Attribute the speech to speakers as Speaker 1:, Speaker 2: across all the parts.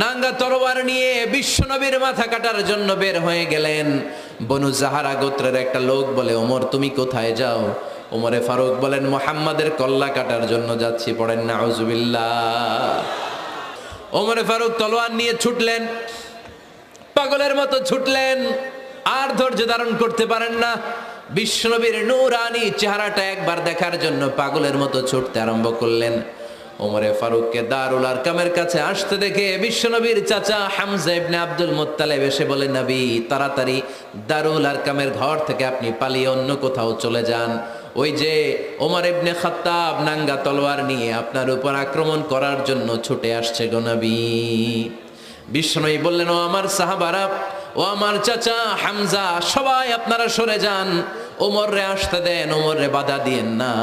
Speaker 1: নাঙ্গা তরোয়ার নিয়ে বিশ্বনবীর মাথা কাটার জন্য বের হয়ে গেলেন। বনু জাহারা গোত্রের একটা লোক বলে, ওমর তুমি কোথায় যাও? ওমরে ফারুক বলেন, মুহাম্মাদের কল্লা কাটার জন্য যাচ্ছি। পড়েন নাউজুবিল্লাহ। ওমরে ফারুক তলোয়ার নিয়ে ছুটলেন, পাগলের মতো ছুটলেন, আর ধৈর্য ধারণ করতে পারেন না। বিশ্বনবীর নূরানি চেহারাটা একবার দেখার জন্য পাগলের মতো ছুটতে আরম্ভ করলেন। ওমরে ফারুককে দারুল আরকামের কাছে আসতে দেখে বিশ্বনবীর চাচা হামজা ইবনে আব্দুল মুত্তালিব এসে বলে, নবী তাড়াতাড়ি দারুল আরকামের ঘর থেকে আপনি পালিয়ে অন্য কোথাও চলে যান। ওই যে ওমর ইবনে খাত্তাব নাঙ্গা তলোয়ার নিয়ে আপনার উপর আক্রমণ করার জন্য ছুটে আসছে গো নবী। বিশ্বনবী বললেন, ও আমার সাহাবারা, ও আমার চাচা হামজা, সবাই আপনারা সরে যান, ওমররে আসতে দেন, ওমররে বাধা দিয়েন না।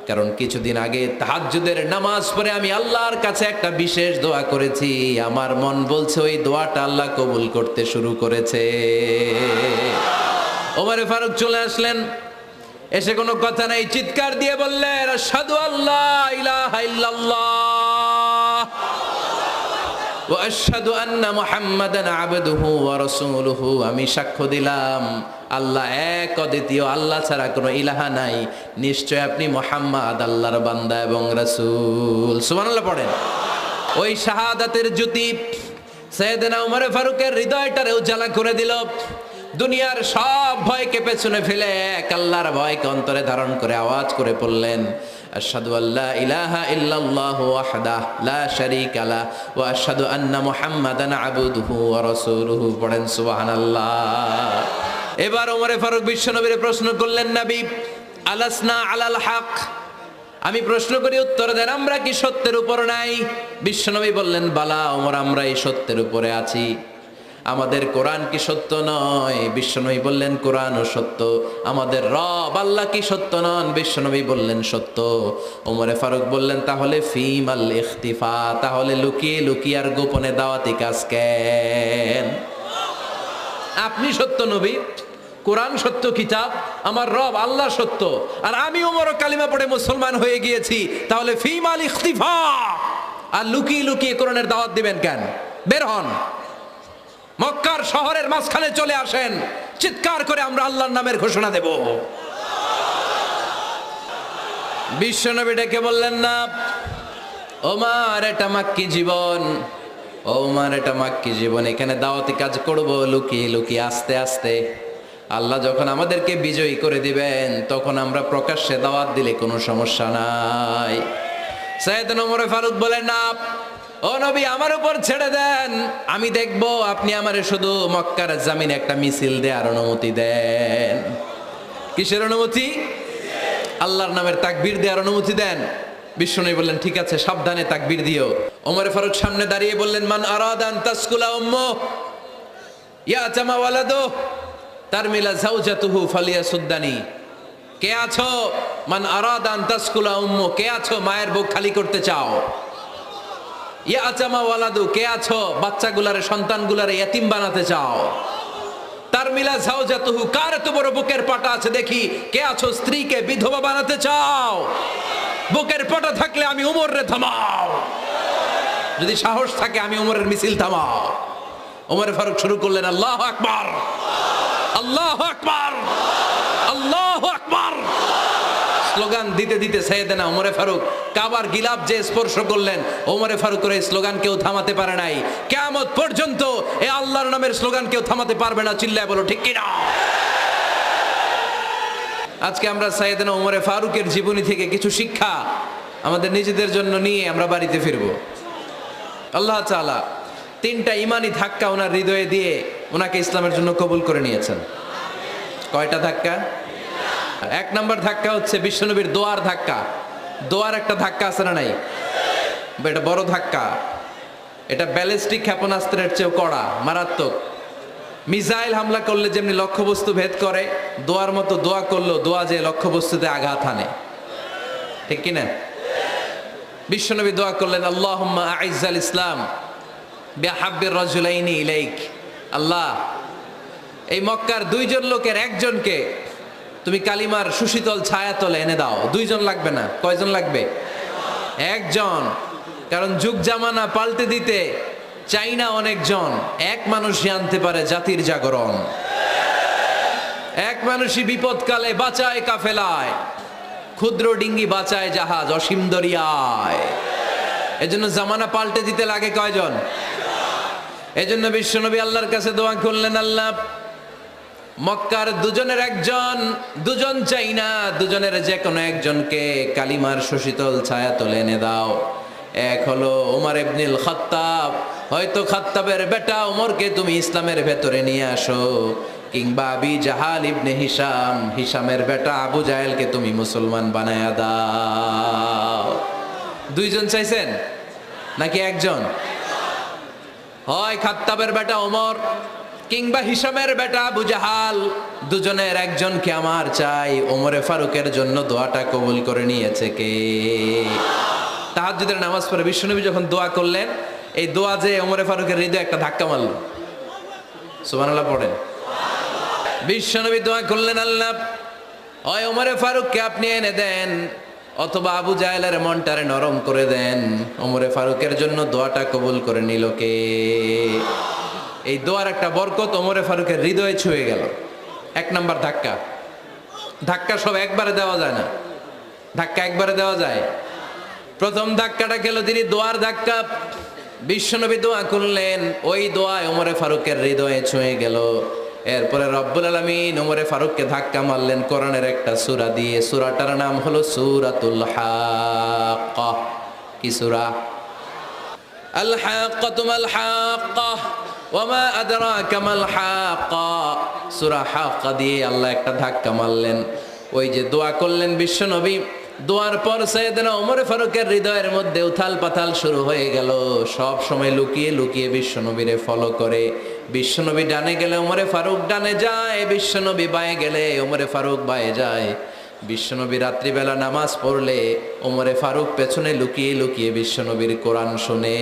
Speaker 1: কারণ কিছুদিন আগে তাহাজ্জুদের নামাজ পড়ে আমি আল্লাহর কাছে একটা বিশেষ দোয়া করেছি, আমার মন বলছে ওই দোয়াটা আল্লাহ কবুল করতে শুরু করেছে। ওমরে ফারুক চলে আসলেন, এসে কোনো কথা নাই, চিৎকার দিয়ে বললেন, আশহাদু আল্লা ইলাহা ইল্লাল্লাহ ওয়া আশহাদু আন্না মুহাম্মাদান আবদুহু ওয়া রাসূলুহু। আমি সাক্ষ্য দিলাম আল্লাহ এক, অদ্বিতীয়, আল্লাহ ছাড়া কোনো ইলাহা নাই, নিশ্চয় আপনি মুহাম্মদ আল্লাহর বান্দা এবং রাসূল। সুবহানাল্লাহ পড়েন। ওই শাহাদাতের জ্যোতি সাইয়েদনা ওমর ফারুকের হৃদয়টারে উজালা করে দিল। দুনিয়ার সব ভয়কে পেছনে ফেলে এক আল্লাহর ভয়কে অন্তরে ধারণ করে আওয়াজ করে পড়লেন, আশহাদু আল্লা ইলাহা ইল্লাল্লাহু ওয়াহদাহু লা শারীকা লাহু ওয়া আশহাদু আন্না মুহাম্মাদান আবদুহু ওয়া রাসূলুহু। পড়েন সুবহানাল্লাহ। এবার ওমরে ফারুক বিশ্বনবীর প্রশ্ন করলেন, নবী আলাসনা আলাল হক, আমি প্রশ্ন করি উত্তর দেন, আমরা কি সত্যের উপর নাই? বিশ্বনবী বললেন, বালা ওমর, আমরা এই সত্যের উপরে আছি। আমাদের কোরআন কি সত্য নয়? বিশ্বনবী বললেন, কোরআনও সত্য। আমাদের রব আল্লাহ কি সত্য নন? বিশ্বনবী বললেন, সত্য। ওমরে ফারুক বললেন, তাহলে ফিমাল ইখতিফা, তাহলে লুকিয়ে লুকিয়ে আর গোপনে দাওয়াতি কাজ কেন? আপনি সত্য নবী, কোরআন সত্য কিতাব, আমার রব আল্লাহ সত্য, আর আমি ওমর কালিমা পড়ে মুসলমান হয়ে গিয়েছি, তাহলে ফিমাল ইখতিফা, আর লুকিয়ে লুকিয়ে কোরআনের দাওয়াত দিবেন কেন? বের হন, মক্কার শহরের মাঝখানে চলে আসেন, চিৎকার করে আমরা আল্লাহর নামের ঘোষণা দেব। বিশ্বনবী ডেকে বললেন, না ওমর, এটা মাক্কি জীবন, ওমর এটা মাক্কি জীবন, এখানে দাওয়াতি কাজ করব লুকিয়ে লুকিয়ে, আস্তে আস্তে। আল্লাহ যখন আমাদেরকে বিজয়ী করে দিবেন তখন আমরা প্রকাশ্যে দাওয়াত দিলে কোনো সমস্যা নাই। সাইয়েদনা ওমর ফারুক বলেন, না ও নবী, আমার উপর ছেড়ে দেন, আমি দেখব আপনি আমারে শুধু মক্কার জামিনে একটা মিছিল দেওয়ার অনুমতি দেন। কিসের অনুমতি? আল্লাহর নামের তাকবীর দেওয়ার অনুমতি দেন। বিশ্বনবী বললেন, ঠিক আছে, সাবধানে তাকবীর দিও। ওমর ফারুক সামনে দাঁড়িয়ে বললেন, মান আরাদা আন তাসকুলা উম্মু ইয়াতামা ওয়ালাদু তারমিলা যাওজাতুহু ফালিয়াসুদ্দানি। কে আছো? মান আরাদা আন তাসকুলা উম্মু, কে আছো মায়ের বুক খালি করতে চাও? ইয়াতামা ওয়ালাদু, কে আছো বাচ্চাগুলারে, সন্তানগুলারে ইতিম বানাতে চাও? তারমিলা যাওজাতুহু, কার এত বড় বুকের পাটা আছে দেখি, কে আছো স্ত্রীকে বিধবা বানাতে চাও? বুকের পাটা থাকলে আমি উমরে থামাও, যদি সাহস থাকে আমি উমরের মিছিল থামাও। ওমর ফারুক শুরু করলেন, আল্লাহু আকবার, আল্লাহু আকবার, আল্লাহু আকবার। স্লোগান দিতে দিতে সাইয়েদনা ওমর ফারুক কাবার গিলাফ যে স্পর্শ করলেন, ওমর ফারুকের এই স্লোগান কেউ থামাতে পারে নাই। কিয়ামত পর্যন্ত এই আল্লাহর নামের স্লোগান কেউ থামাতে পারবে না। চিল্লায় বলো ঠিক কিনা? আজকে আমরা সাইয়েদনা ওমর ফারুকের জীবনী থেকে কিছু শিক্ষা আমাদের নিজেদের জন্য নিয়ে আমরা বাড়িতে ফিরব। আল্লাহ তাআলা তিনটা ইমানি ধাক্কা ওনার হৃদয়ে দিয়ে ওনাকে ইসলামের জন্য কবুল করে নিয়েছেন। কয়টা ধাক্কা? এক নম্বর ধাক্কা হচ্ছে বিশ্বনবীর দোয়ার ধাক্কা। দোয়ার একটা ধাক্কা আছে না নাই? এটা বড় ধাক্কা, এটা ব্যালিস্টিক ক্ষেপণাস্ত্রের চেয়েও কড়া, মারাত্মক। মিসাইল হামলা করলে যেমনি লক্ষ্যবস্তু ভেদ করে, দোয়ার মতো দোয়া করলো, দোয়া যে লক্ষ্যবস্তুতে আঘাত হানে, ঠিক কিনা? বিশ্বনবী দোয়া করলেন, আল্লাহুম্মা আইজ্জাল ইসলাম বিহাব্বির রাজুলাইনি ইলাইক। আল্লাহ, এই মক্কার দুইজন লোকের একজনকে তুমি কালিমার সুশীতল ছায়াতলে এনে দাও। দুইজন লাগবে না, কয়জন লাগবে? একজন। কারণ যুগ জামানা পাল্টে দিতে চাই না অনেকজন, এক মানুষই আনতে পারে জাতির জাগরণ। এক মানুষই বিপদকালে বাঁচায় কাফেলায়, ক্ষুদ্র ডিঙ্গি বাঁচায় জাহাজ অসীম দরিয়ায়। এজন্য জামানা পাল্টে দিতে লাগে কয়জন? এজন্য বিশ্বনবী আল্লাহর কাছে দোয়া করলেন, আল্লাহ মক্কার দুজনের একজন, দুজন চাই না, দুজনের যে কোনো একজনকে কালিমার সুশীতল ছায়া তোলে এনে দাও। এক হলো ওমর ইবনুল খাত্তাব, হয়তো খাত্তাবের বেটা ওমরকে তুমি ইসলামের ভেতরে নিয়ে আসো, কিংবা আবি জাহাল ইবনে হিশাম, হিশামের বেটা আবু জাহেলকে তুমি মুসলমান বানায়া দাও। দুইজন চাইছেন নাকি একজন? হয় খাত্তাবের বেটা ওমর কিংবা হিশামের বেটা আবু জাহাল, দুজনের একজনকে আমার চাই। ওমরে ফারুকের জন্য দোয়াটা কবুল করে নিয়েছে কে? তাহাজ্জুদের নামাজ পড়ে বিশ্বনবী যখন দোয়া করলেন, এই দোয়া যে ওমরে ফারুকের হৃদয়ে একটা ধাক্কা মারল। সুবহানাল্লাহ পড়েন। বিশ্বনবী দোয়া করলেন, আল্লাহ হয় ওমরে ফারুককে আপনি এনে দেন, অথবা আবু জাহেলের মনটারে নরম করে দেন। ওমরে ফারুকের জন্য দোয়াটা কবুল করে নিল কে? এই দোয়ার একটা বরকত ওমরে ফারুকের হৃদয়ে ছুঁয়ে গেল। এক নাম্বার ধাক্কা। ধাক্কা সব একবারে দেওয়া যায় না, ধাক্কা একবারে দেওয়া যায়। প্রথম ধাক্কাটা গেল তিনি দোয়ার ধাক্কা। বিশ্বনবী দোয়া করলেন, ওই দোয়ায় ওমরে ফারুকের হৃদয়ে ছুঁয়ে গেল। এরপরে রব্বুল আলামিন ওমরে ফারুককে ধাক্কা মারলেন কোরআনের একটা সূরা দিয়ে। সূরাটার নাম হলো সূরাতুল হাক্কা। কি সূরা? আল হাক্কাতু মাল হাক্কা ওয়া মা আদরাকা মাল হাক্কা। সূরা হাক্কা দিয়ে আল্লাহ একটা ধাক্কা মারলেন। ওই যে দোয়া করলেন বিশ্বনবী, দোয়ার পর সাইয়েদনা ওমর ফারুকের হৃদয়ের মধ্যে উথাল পাথাল শুরু হয়ে গেল। সব সময় লুকিয়ে লুকিয়ে বিশ্বনবীরে ফলো করে। বিশ্বনবী ডানে গেলে ওমরে ফারুক ডানে যায়, বিশ্বনবী বায়ে গেলে ওমরে ফারুক বায়ে যায়। বিশ্বনবী রাত্রিবেলা নামাজ পড়লে ওমরে ফারুক পেছনে লুকিয়ে লুকিয়ে বিশ্বনবীর কোরআন শুনে।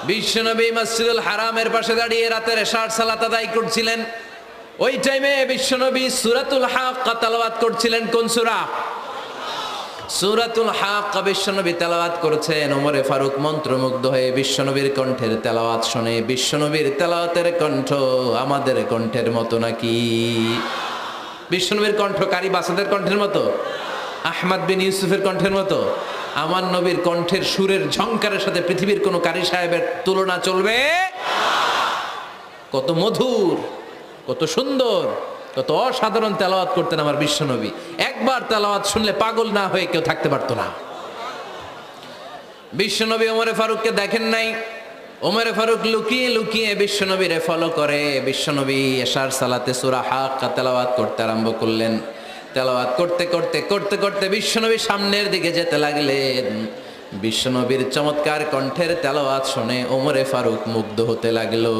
Speaker 1: বিশ্বনবী মসজিদুল হারামের পাশে দাঁড়িয়ে রাতের এশার সালাত আদায় করছিলেন। ওই টাইমে বিশ্বনবী সূরাতুল হাক্কা তেলাওয়াত করছিলেন। কোন সূরা? সূরাতুল হাক্কা বিশ্বনবী তেলাওয়াত করেছেন। ওমরে ফারুক মন্ত্রমুগ্ধ হয়ে বিশ্বনবীর কণ্ঠের তেলাওয়াত শুনে। বিশ্বনবীর তেলাওয়াতের কণ্ঠ আমাদের কণ্ঠের মতো নাকি? বিশ্বনবীর কণ্ঠ কারি বাসাদের কণ্ঠের মতো? আহমদ বিন ইউসুফের কণ্ঠের মতো? আমার নবীর কণ্ঠের সুরের ঝংকারের সাথে পৃথিবীর কোন কারি সাহেবের তুলনা চলবে? কত মধুর, কত সুন্দর, কত অসাধারণ তেলাওয়াত করতেন আমার বিশ্বনবী। একবার তেলাওয়াত শুনলে পাগল না হয়ে কেউ থাকতে পারতো না। বিশ্বনবী ওমরে ফারুককে দেখেন নাই। ওমরে ফারুক লুকিয়ে লুকিয়ে বিশ্বনবীরে ফলো করে। বিশ্বনবী এশার সালাতে সূরা হাক্কা তেলাওয়াত করতে আরম্ভ করলেন। তেলাওয়াত করতে করতে করতে করতে বিশ্বনবী সামনের দিকে যেতে লাগলেন। বিশ্বনবীর চমৎকার কণ্ঠের তেলাওয়াত শুনে ওমরে ফারুক মুগ্ধ হতে লাগলো।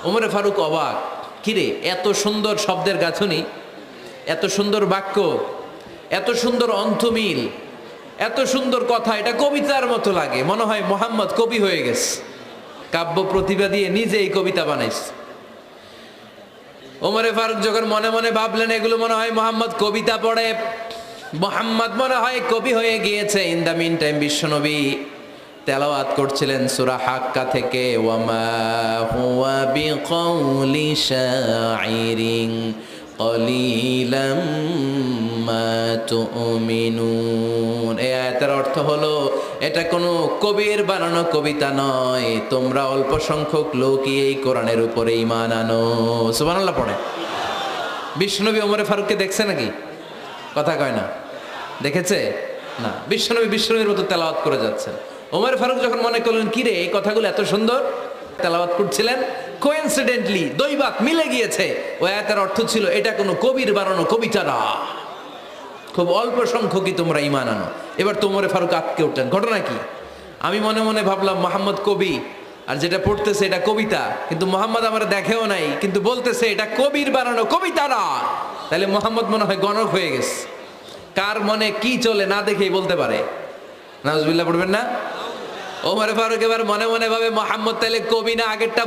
Speaker 1: ওমরে ফারুক অবাক, কিরে এত সুন্দর শব্দের গাঁথনি, এত সুন্দর বাক্য, এত সুন্দর অন্থমিল, এত সুন্দর কথা, এটা কবিতার মতো লাগে। মনে হয় মোহাম্মদ কবি হয়ে গেছে, কাব্য প্রতিভা দিয়ে নিজেই কবিতা বানাইছে। ওমরে ফারুক যখন মনে মনে ভাবলেন এগুলো মনে হয় মোহাম্মদ কবিতা পড়ে, মোহাম্মদ মনে হয় কবি হয়ে গিয়েছে। ইন দ্য মিন টাইম বিশ্বনবী তেলাওয়াত করছিলেন সূরা হাক্কা থেকে, ওয়ামা হুয়া বিকাউলি শাইরিন কলিলাম মা তুমিনুন। এই আয়াতের অর্থ হলো এটা কোনো কবির বানানো কবিতা নয়, তোমরা অল্প সংখ্যক লোকই এই কোরআনের উপরে ঈমান আনো। সুবহানাল্লাহ পড়ে। বিশ্বনবী ওমরে ফারুককে দেখছে নাকি? কথা কয় না, দেখেছে না? বিশ্বনবীর মতো তেলাওয়াত করে যাচ্ছেন। ওমর ফারুক যখন মনে করলেন কিরে এই কথাগুলো এত সুন্দর, তেলাওয়াত করছিলেন, কোইন্সিডেন্টলি দৈবাত মিলে গিয়েছে। ওই আয়াতের অর্থ ছিল এটা কোনো কবির বানানো কবিতা না, খুব অল্প সংখ্যকই তোমরা ঈমান আনো। এবার তো ওমর ফারুক আটকে উঠলেন, ঘটনা কি? আমি মনে মনে ভাবলাম মোহাম্মদ কবি, আর যেটা পড়তেছে এটা কবিতা, কিন্তু মোহাম্মদ আমার দেখেও নাই, কিন্তু বলতেছে এটা কবির বানানো কবিতা না। তাহলে মোহাম্মদ মনে হয় গণক হয়ে গেছে। কার মনে কি চলে না দেখেই বলতে পারে। নাউজুবিল্লাহ পড়বেন না? ওমর ফারুক এবার মনে মনে ভাবে মোহাম্মদ তাহলে কবি না, আগেরটা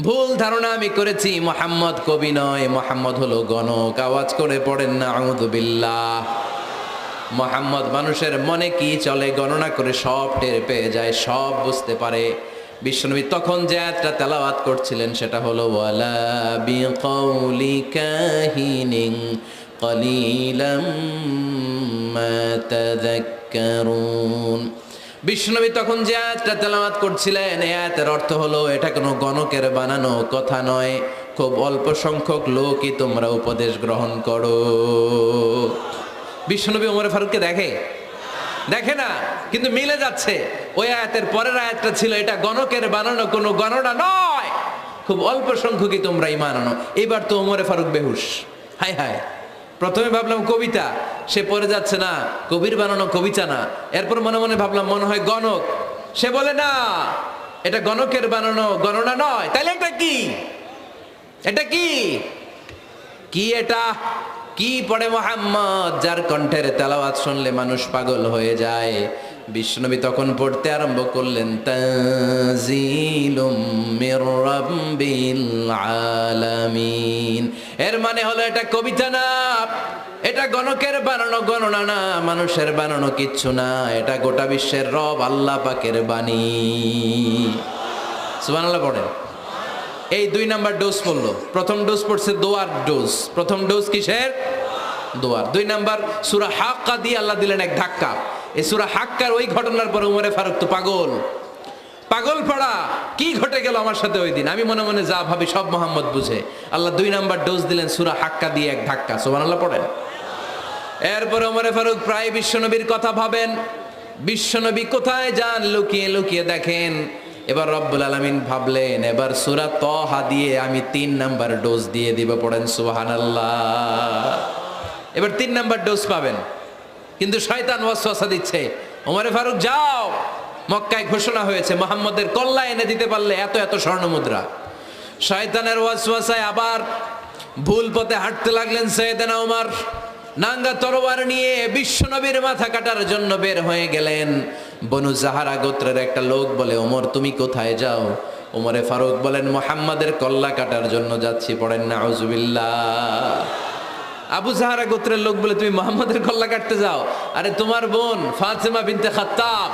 Speaker 1: ভুল ধারণা আমি করেছি। মোহাম্মদ কবি নয়, মোহাম্মদ হলো গণক। আওয়াজ করে পড়েন না আউযু বিল্লাহ। মোহাম্মদ মানুষের মনে কি চলে গণনা করে সব টের পেয়ে যায়, সব বুঝতে পারে। বিশ্বনবী তখন যে আয়াতটা তেলাওয়াত করছিলেন সেটা হলো ওয়ালা বিকাউলি কাহিনিন কলিলাম মা তাযাক্কারুন। বিশ্বনবী তখন যে আয়াতটা তেলাওয়াত করছিলেন এই আয়াতের অর্থ হলো এটা কোনো গণকের বানানো কথা নয়, খুব অল্প সংখ্যক লোকই তোমরা উপদেশ গ্রহণ করো। বিশ্বনবী ওমর ফারুককে দেখে না, কিন্তু মিলে যাচ্ছে। ওই আয়াতের পরের আয়াতটা ছিল এটা গণকের বানানো কোনো গণনা নয়, খুব অল্প সংখ্যকই তোমরা ঈমান আনো। এবার তো ওমর ফারুক বেহুশ। হায় হায়, প্রথমে ভাবলাম কবিতা, সে পড়ে যাচ্ছে না কবির বানানো কবিতা না। এরপর মনে মনে ভাবলাম মনে হয় গণক, সে বলে না এটা গণকের বানানো গণনা নয়। তাহলে এটা কি? এটা কি কি এটা কি পড়ে মুহাম্মদ, যার কণ্ঠের তেলাওয়াত শুনলে মানুষ পাগল হয়ে যায়। বিশ্বনবী তখন পড়তে আরম্ভ করলেন তানজিলুম মির রাব্বিল আলামিন। এর মানে হলো এটা কবিতা না, এটা গণকের বানানো গণনা না, মানুষের বানানো কিচ্ছু না, এটা গোটা বিশ্বের রব আল্লাহ পাকের বাণী। সুবহানাল্লাহ পড়েন। এই 2 নাম্বার ডোজ পড়লো। প্রথম ডোজ পড়ছে দোয়ার ডোজ। প্রথম ডোজ কিসের? দোয়ার। 2 নাম্বার সূরা হাক্কা দিয়ে আল্লাহ দিলেন এক ধাক্কা। এই সূরা হাক্কার ওই ঘটনার পরে উমরে ফারুক তো পাগল পড়া, কি ঘটে গেল আমার সাথে ওই দিন, আমি মনে মনে যা ভাবি সব মোহাম্মদ বুঝে। আল্লাহ 2 নাম্বার ডোজ দিলেন সূরা হাক্কা দিয়ে এক ধাক্কা। সুবহানাল্লাহ পড়েন। এরপরে উমরে ফারুক প্রায় বিশ্বনবীর কথা ভাবেন, বিশ্বনবী কোথায় যান লুকিয়ে লুকিয়ে দেখেন। এবার রব্বুল আলামিন ভাবলেন এবার সূরা তাহা দিয়ে আমি 3 নাম্বার ডোজ দিয়ে দিব। পড়েন সুবহানাল্লাহ। এবার 3 নাম্বার ডোজ পাবেন, কিন্তু শয়তান ওয়াসওয়াসা দিচ্ছে, ওমরে ফারুক যাও, মক্কায় ঘোষণা হয়েছে মুহাম্মদের কল্লা এনে দিতে পারলে এত এত স্বর্ণমুদ্রা। শয়তানের ওয়াসওয়াসায় আবার ভুল পথে হাঁটতে লাগলেন সাইয়েদনা ওমর। নাঙ্গা তরোয়ার নিয়ে বিশ্বনবীর মাথা কাটার জন্য বের হয়ে গেলেন। বনু জাহারা গোত্রের একটা লোক বলে ওমর তুমি কোথায় যাও? ওমরে ফারুক বলেন মুহাম্মাদের কল্লা কাটার জন্য যাচ্ছি। পড়েন নাউজুবিল্লাহ। আবু জাহারা গোত্রের লোক বলে তুমি মুহাম্মাদের কল্লা কাটতে যাও? আরে তোমার বোন ফাতেমা বিনতে খাত্তাব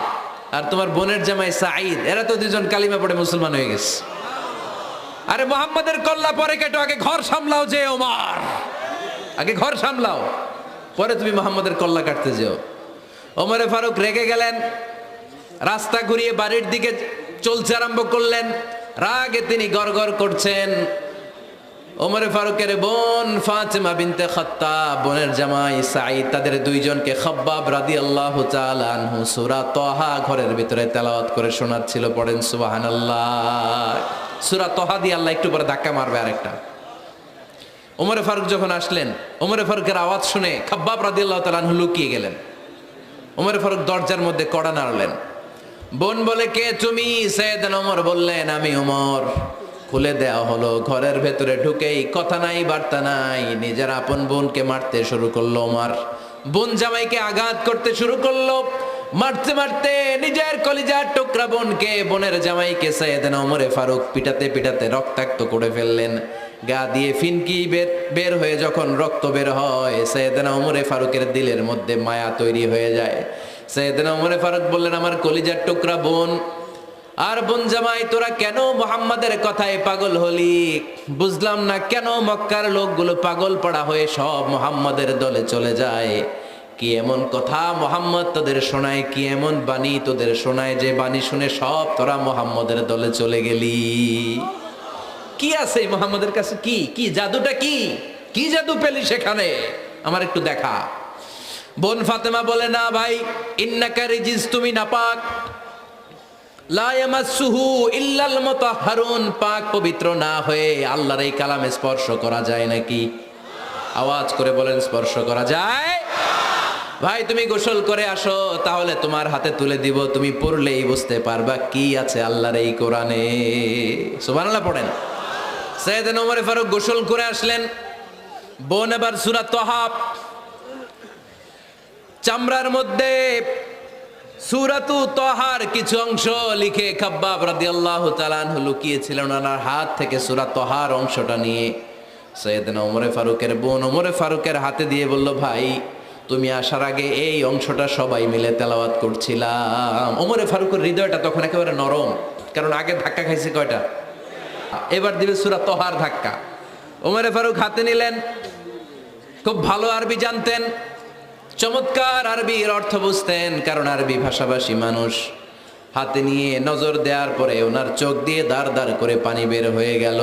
Speaker 1: আর তোমার বোনের জামাই সাঈদ, এরা তো 2 জন কালিমা পড়ে মুসলমান হয়ে গেছে। আরে মুহাম্মাদের কল্লা পরে কেটো, আগে ঘর সামলাও। যে ওমর আগে ঘর সামলাও, পরে তুমি মুহাম্মাদের কল্লা কাটতে যাও। ওমরে ফারুক রেগে গেলেন, রাস্তা ঘুরিয়ে বাড়ির দিকে চলতে আরম্ভ করলেন। রাগে তিনি গড়গড় করছেন। ওমরে ফারুকের বোন ফাতেমা বিনতে খাত্তাব, বোনের জামাই সাঈদ, তাদের 2 জনকে খাব্বাব রাদিয়াল্লাহু তাআলা আনহু সূরা তাহা ঘরের ভিতরে তেলাওয়াত করে শোনাচ্ছিল। পড়েন সুবহানাল্লাহ। সূরা তাহা দিয়ে আল্লাহ একটু পরে ধাক্কা মারবে আরেকটা। ওমরে ফারুক যখন আসলেন, ওমরে ফারুকের আওয়াজ শুনে খাব্বাব রাদিয়াল্লাহু তাআলা আনহু লুকিয়ে গেলেন। ওমরে ফারুক দরজার মধ্যে কড়া নাড়লেন। বোন বলে কে তুমি? সাইয়েদনা ওমর বললেন আমি ওমর। খুলে দেওয়া হলো। ঘরের ভেতরে ঢুকেই কথা নাই বার্তা নাই, নিজের আপন বোনকে মারতে শুরু করলো ওমর। বোন জামাইকে আঘাত করতে শুরু করলো। মারতে মারতে নিজের কলিজার টুকরা বোনকে, বোনের জামাইকে সাইয়েদনা ওমরে ফারুক পিটাতে পিটাতে রক্তাক্ত করে ফেললেন। গা দিয়ে ফিনকি বের হয়ে যখন রক্ত বের হয়, সাইয়েদনা ওমরে ফারুকের দিলের মধ্যে মায়া তৈরি হয়ে যায়। সাইয়েদনা ওমরে ফারুক বললেন আমার কলিজার টুকরা বোন আর বোন জামাই, তোরা কেন মুহাম্মাদের কথায় পাগল হলি? বুঝলাম না কেন মক্কার লোকগুলো পাগল পড়া হয়ে সব মুহাম্মাদের দলে চলে যায়। কি এমন কথা মুহাম্মদ তোদের শোনায়, কি এমন বাণী তোদের শোনায় যে বাণী শুনে সব তোরা মুহাম্মাদের দলে চলে গেলি? কি আছে মুহাম্মাদের কাছে? কি কি জাদুটা? কি জাদু পেলি সেখানে? আমার একটু দেখা। বোন ফাতেমা বলে না ভাই, ইন্নাকা রিজিস, তুমি নাপাক। লা ইয়ামাসসুহু ইল্লাল মুতাহহারুন, পাক পবিত্র না হয়ে আল্লাহর এই কালামে স্পর্শ করা যায় নাকি? আওয়াজ করে বলেন স্পর্শ করা যায়? ভাই তুমি গোসল করে আসো, তাহলে তোমার হাতে তুলে দিব, তুমি পড়লেই বুঝতে পারবা কি আছে আল্লাহর এই কোরআনে। সুবহানাল্লাহ পড়েন। সাইয়েদনা ওমর ফারুক গোসল করে আসলেন। বোন এবার সূরা তাহা চামড়ার মধ্যে সূরাতু তাহার কিছু অংশ লিখে খাব্বাব রাদিয়াল্লাহু তাআলা আনহু লুকিয়েছিলেন। ওনার হাত থেকে সূরা তাহার অংশটা নিয়ে সাইয়েদনা ওমর ফারুকের বোন ওমর ফারুকের হাতে দিয়ে বলল ভাই তুমি আসার আগে এই অংশটা সবাই মিলে তেলাওয়াত করছিলাম। ওমরে ফারুকের হৃদয়টা তখন একেবারে নরম, কারণ আগে ধাক্কা খাইছে কয়টা, এবার দিবে সূরা তহার ধাক্কা। ওমরে ফারুক হাতে নিলেন, খুব ভালো আরবি জানতেন, চমৎকার আরবির অর্থ বুঝতেন, কারণ আরবি ভাষাভাষী মানুষ। হাতে নিয়ে নজর দেওয়ার পরে ওনার চোখ দিয়ে দাঁড় দাঁড় করে পানি বের হয়ে গেল।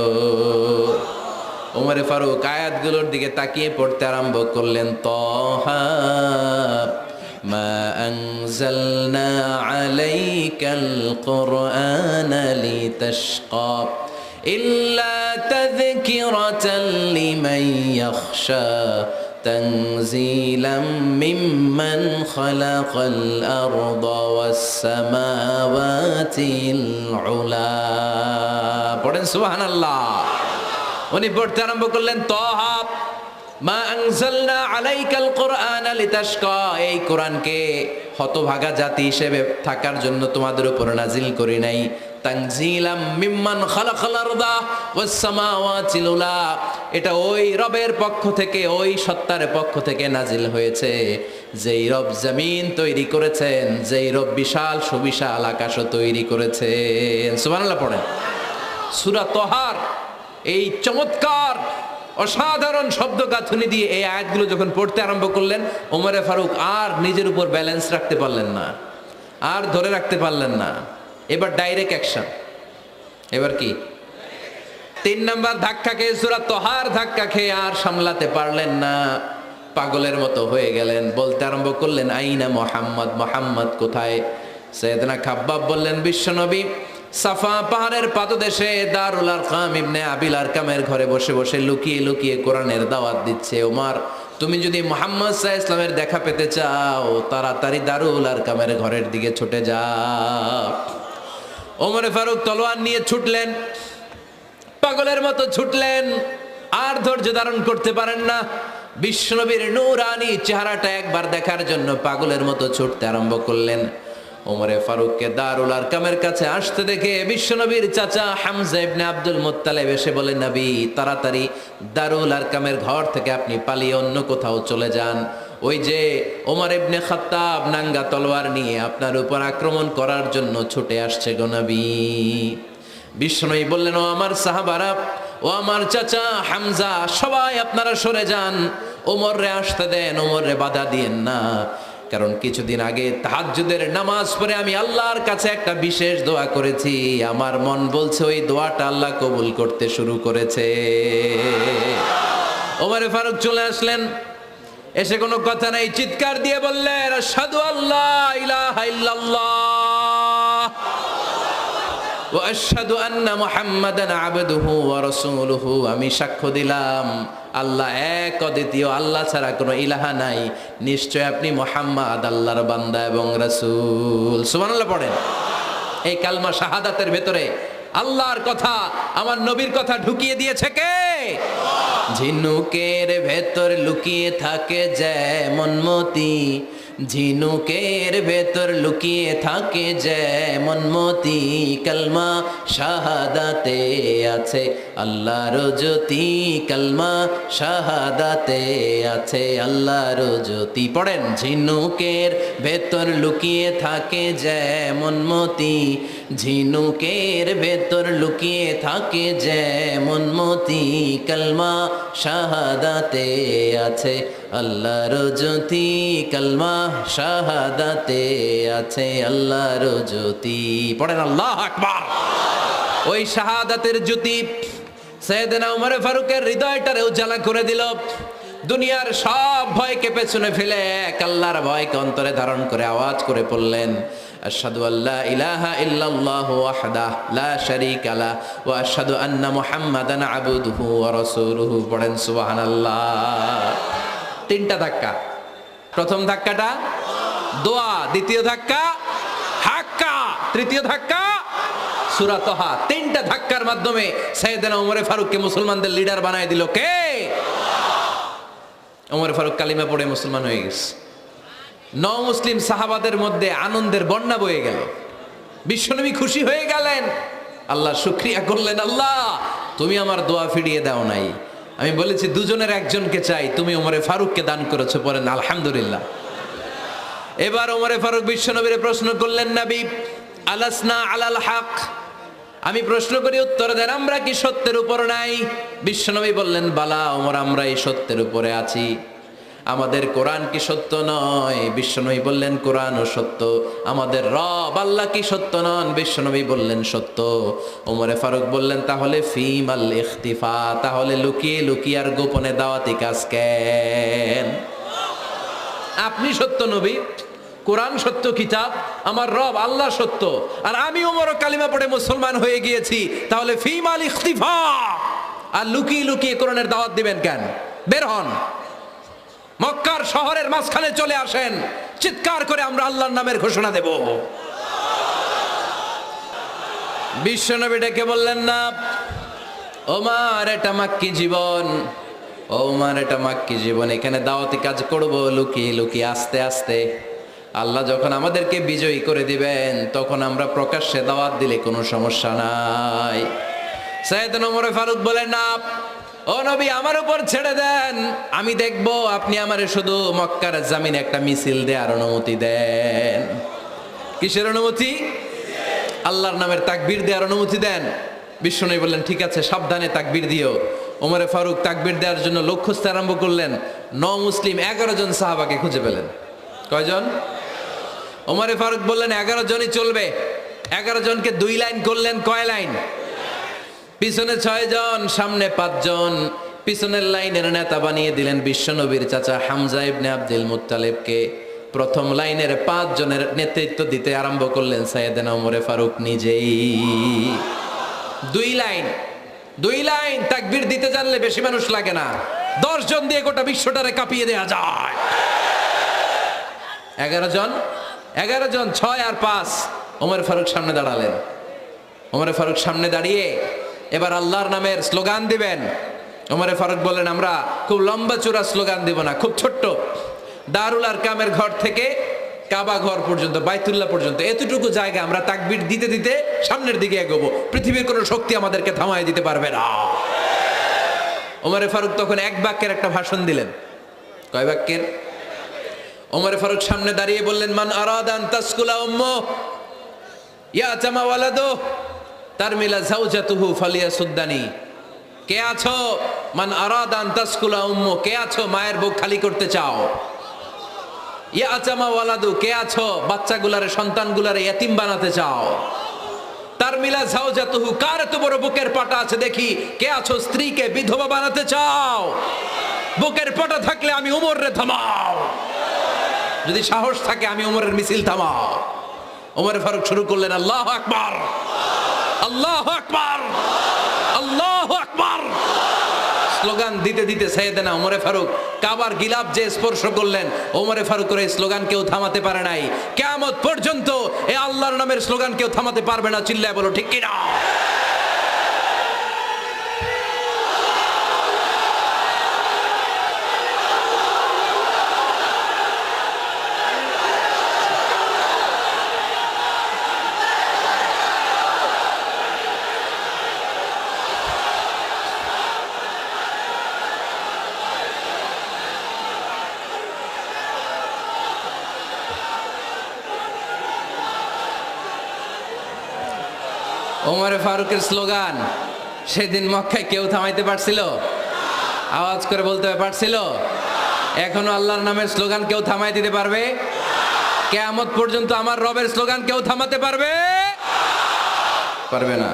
Speaker 1: ওমরে ফারুক আয়াতগুলোর দিকে তাকিয়ে পড়তে আরম্ভ করলেন, তহা মা আনজালনা আলাইকাল কুরআনা লিতাশকা ইল্লা তাযকিরাতাল লিমান ইয়াখশা তানজিলাম মিম্মান খালাকাল আরদা ওয়াস সামাওয়াতিল উলা। পড়েন সুবহানাল্লাহ। উনি পড়তে আরম্ভ করলেন, তহা মা আনজালনা আলাইকাল কুরআনা লিতাশকা, এই কোরআনকে হতভাগা জাতি হিসেবে থাকার জন্য তোমাদের উপর নাজিল করি নাই। তানজিলাম মিম্মান খালাকাল আরদা ওয়াস সামাওয়াতিল উলা, এটা ওই রবের পক্ষ থেকে, ওই সত্তার পক্ষ থেকে নাজিল হয়েছে যেই রব জমিন তৈরি করেছেন, যেই রব বিশাল সুবিশাল আকাশও তৈরি করেছেন। সুবহানাল্লাহ পড়েন। সূরা তহার এই চমৎকার অসাধারণ শব্দ গাঁথুনি দিয়ে এই আয়াতগুলো যখন পড়তে আরম্ভ করলেন, ওমরে ফারুক আর নিজের উপর ব্যালেন্স রাখতে পারলেন না, আর ধরে রাখতে পারলেন না। এবার ডাইরেক্ট অ্যাকশন। এবার কি 3 নাম্বার ধাক্কা খেয়ে, সূরা তহার ধাক্কা খেয়ে আর সামলাতে পারলেন না, পাগলের মতো হয়ে গেলেন। বলতে আরম্ভ করলেন, আইনা মুহাম্মদ, মুহাম্মদ কোথায়? সাইয়েদনা খাব্বাব বললেন, বিশ্বনবী সাফা পাহাড়ের পাদদেশে দারুল আরকাম ইবনে আবিল আরকামের ঘরে বসে বসে লুকিয়ে লুকিয়ে কোরআনের দাওয়াত দিচ্ছে। ওমর, তুমি যদি মুহাম্মদ সাল্লাল্লাহু আলাইহি ওয়াসাল্লামের দেখা পেতে চাও, তাড়াতাড়ি দারুল আরকামের ঘরের দিকে ছুটে যাও। ওমরে ফারুক তলোয়ার নিয়ে ছুটলেন, পাগলের মতো ছুটলেন, আর ধৈর্য ধারণ করতে পারেন না। বিশ্বনবীর নূরানি চেহারাটা একবার দেখার জন্য পাগলের মতো ছুটতে আরম্ভ করলেন। ওমরে ফারুককে দারুল আরকামের কাছে আসতে দেখে বিশ্বনবীর চাচা হামজা ইবনে আব্দুল মুত্তালিব এসে বলে, নবী তাড়াতাড়ি দারুল আরকামের ঘর থেকে আপনি পালিয়ে অন্য কোথাও চলে যান। ওই যে ওমর ইবনে খাত্তাব নাঙ্গা তলোয়ার নিয়ে আপনার উপর আক্রমণ করার জন্য ছুটে আসছে গো নবী। বিশ্বনবী বললেন, ও আমার সাহাবারা, ও আমার চাচা হামজা, সবাই আপনারা সরে যান, ওমররে আসতে দেন, ওমররে বাধা দিয়েন না। কারণ কিছুদিন আগে তাহাজ্জুদের নামাজ পড়ে আমি আল্লাহর কাছে একটা বিশেষ দোয়া করেছি, আমার মন বলছে ওই দোয়াটা আল্লাহ কবুল করতে শুরু করেছে। ওমরে ফারুক চলে আসলেন, এসে কোনো কথা নাই, চিৎকার দিয়ে বললেন, আশহাদু আল্লা ইলাহা ইল্লাল্লাহ ওয়া আশহাদু আন্না মুহাম্মাদান আবদুহু ওয়া রাসূলুহু, আমি সাক্ষ্য দিলাম আল্লাহ এক, অদ্বিতীয়, আল্লাহ ছাড়া কোনো ইলাহা নাই, নিশ্চয় আপনি মুহাম্মদ আল্লাহর বান্দা এবং রাসূল। সুবহানাল্লাহ পড়েন। এই কালমা শাহাদাতের ভেতরে আল্লাহর কথা, আমার নবীর কথা ঢুকিয়ে দিয়েছে কে? ঝিনুকের ভেতর লুকিয়ে থাকে যেমন মতি, ঝিনুকের ভেতর লুকিয়ে থাকে যেমন মতি, কালমা শাহাদাতে আছে আল্লাহর জ্যোতি, কালমা শাহাদাতে আছে আল্লাহর জ্যোতি। পড়েন, ঝিনুকের ভেতর লুকিয়ে থাকে যেমন মতি, ঝিনুকের ভেতর লুকিয়ে থাকে যেমন মতি, কালমা শাহাদাতে আছে আল্লাহর জ্যোতি, কালমা শাহাদাতে আছে আল্লাহর জ্যোতি। পড়েন আল্লাহু আকবার। ওই শাহাদাতের জ্যোতি সাইয়েদনা ওমর ফারুকের হৃদয়টারে উজালা করে দিল। দুনিয়ার সব ভয়কে পেছনে ফেলে এক আল্লাহর ভয়কে অন্তরে ধারণ করে আওয়াজ করে পড়লেন, আশহাদু আল্লা ইলাহা ইল্লাল্লাহু ওয়াহদাহু লা শারীকা লাহু ওয়া আশহাদু আন্না মুহাম্মাদান আবদুহু ওয়া রাসূলুহু। পড়েন সুবহানাল্লাহ। 3টা ধাক্কা। প্রথম ধাক্কাটা দোয়া, দ্বিতীয় ধাক্কা হাক্কা, তৃতীয় ধাক্কা সূরা তহা। 3টা ধাক্কার মাধ্যমে সাইয়েদনা ওমর ফারুককে মুসলমানদের লিডার বানায় দিল কে? ওমর ফারুক কালিমা পড়ে মুসলমান হয়ে গেছে। মুসলিম সাহাবাদের মধ্যে আনন্দের বন্যা বয়ে গেল। বিশ্বনবী খুশি হয়ে গেলেন, আল্লাহ শুকরিয়া করলেন, আল্লাহ তুমি আমার দোয়া ফিরিয়ে দাও নাই, আমি বলেছি দুজনের একজনকে চাই, তুমি ওমরে ফারুককে দান করেছো, পড়েন আলহামদুলিল্লাহ। এবার ওমরে ফারুক বিশ্বনবীর প্রশ্ন করলেন, নবী আলাসনা আলাল হক, আমি প্রশ্ন করি উত্তর দেন, আমরা কি সত্যের উপর নাই? বিশ্বনবী বললেন, বালা ওমর, আমরা এই সত্যের উপরে আছি। আমাদের কোরআন কি সত্য নয়? বিশ্বনবী বললেন, কোরআনও সত্য। আমাদের রব আল্লাহ কি সত্য নন? বিশ্বনবী বললেন, সত্য। ওমরে ফারুক বললেন, তাহলে ফিমাল ইখতিফা, তাহলে লুকিয়ে লুকিয়ে আর গোপনে দাওয়াতি কাজ কেন? আপনি সত্য নবী, কোরআন সত্য কিতাব, আমার রব আল্লাহ সত্য, আর আমি ওমর কালিমা পড়ে মুসলমান হয়ে গিয়েছি, তাহলে ফিমাল ইখতিফা, আর লুকিয়ে লুকিয়ে কোরআনের দাওয়াত দিবেন কেন? বের হন, মক্কার শহরের মাঝখানে চলে আসেন, চিৎকার করে আমরা আল্লাহর নামের ঘোষণা দেব। বিশ্বনবী ডেকে বললেন, না ওমর, এটা মাক্কি জীবন, ওমর এটা মাক্কি জীবন, এখানে দাওয়াতি কাজ করব লুকিয়ে লুকিয়ে, আস্তে আস্তে। আল্লাহ যখন আমাদেরকে বিজয়ী করে দিবেন, তখন আমরা প্রকাশ্যে দাওয়াত দিলে কোনো সমস্যা নাই। সাইয়েদনা ওমর ফারুক বলেন, না ও নবী, আমার উপর ছেড়ে দেন, আমি দেখব, আপনি আমারে শুধু মক্কার জামিনে একটা মিছিল দেওয়ার অনুমতি দেন। কিসের অনুমতি? আল্লাহর নামের তাকবীর দেওয়ার অনুমতি দেন। বিশ্বনবী বললেন, ঠিক আছে, সাবধানে তাকবীর দিও। ওমরে ফারুক তাকবীর দেওয়ার জন্য লোক খুঁজতে আরম্ভ করলেন। মুসলিম 11 জন সাহাবাকে খুঁজে পেলেন। কয়জন? ওমরে ফারুক বললেন, 11 জনই চলবে। 11 জনকে 2 লাইন করলেন। কয় লাইন? পিছনে 6 জন, সামনে 5 জন। পিছনের লাইনের নেতা বানিয়ে দিলেন বিশ্বনবীর চাচা হামজা ইবনে আব্দুল মুত্তালিবকে। প্রথম লাইনের 5 জনের নেতৃত্ব দিতে আরম্ভ করলেন সাইয়েদনা ওমরে ফারুক নিজেই। 2 লাইন তাকবীর দিতে জানলে বেশি মানুষ লাগে না, 10 জন দিয়ে গোটা বিশ্বটারে কাঁপিয়ে দেয়া যায়। 11 জন, 6 আর 5। ওমর ফারুক সামনে দাঁড়ালেন। ওমর ফারুক সামনে দাঁড়িয়ে এবার আল্লাহর নামের স্লোগান দিবেন। ওমর ফারুক বললেন, আমরা খুব লম্বা চূড়া স্লোগান দিব না, খুব ছোট্ট, দারুল আরকামের ঘর থেকে কাবা ঘর পর্যন্ত, বাইতুল্লাহ পর্যন্ত, এতটুকু জায়গা আমরা তাকবীর দিতে দিতে সামনের দিকে এগোবো, পৃথিবীর কোনো শক্তি আমাদেরকে থামায় দিতে পারবে না। ওমর ফারুক তখন 1 বাক্যের একটা ভাষণ দিলেন। কয় বাক্যের? ওমর ফারুক সামনে দাঁড়িয়ে বললেন, মান আরাদান তাসকুলা উম্মু ইয়াতামা ওয়ালাদু তারমিলা যাওজাতুহু ফালিয়াসুদ্দানি। কে আছো? মান আরাদান তাসকুলা উম্মু, কে আছো মায়ের বুক খালি করতে চাও? ইয়াতামা ওয়ালাদু, কে আছো বাচ্চাগুলারে, সন্তানগুলারে ইয়াতিম বানাতে চাও? তারমিলা যাওজাতুহু, কার এত বড় বুকের পাটা আছে দেখি, কে আছো স্ত্রীকে বিধবা বানাতে চাও? বুকের পাটা থাকলে আমি ওমরে থামাও, যদি সাহস থাকে আমি ওমরের মিছিল থামাও। ওমর ফারুক শুরু করলেন, আল্লাহু আকবার, আল্লাহু আকবার, আল্লাহু আকবার। স্লোগান দিতে দিতে সাইয়েদনা ওমরে ফারুক কাবার গিলাফ যে স্পর্শ করলেন, ওমরে ফারুকের এই স্লোগান কেউ থামাতে পারে নাই। কিয়ামত পর্যন্ত এই আল্লাহর নামের স্লোগান কেউ থামাতে পারবে না। চিল্লায় বলো ঠিক কিনা? ওমর ফারুকের স্লোগান সেদিন মক্কায় কেউ থামাইতে পারছিল? আওয়াজ করে বলতে পারছিল? এখনো আল্লাহর নামের স্লোগান কেউ থামাই দিতে পারবে? কিয়ামত পর্যন্ত আমার রবের স্লোগান কেউ থামাতে পারবে? পারবে না।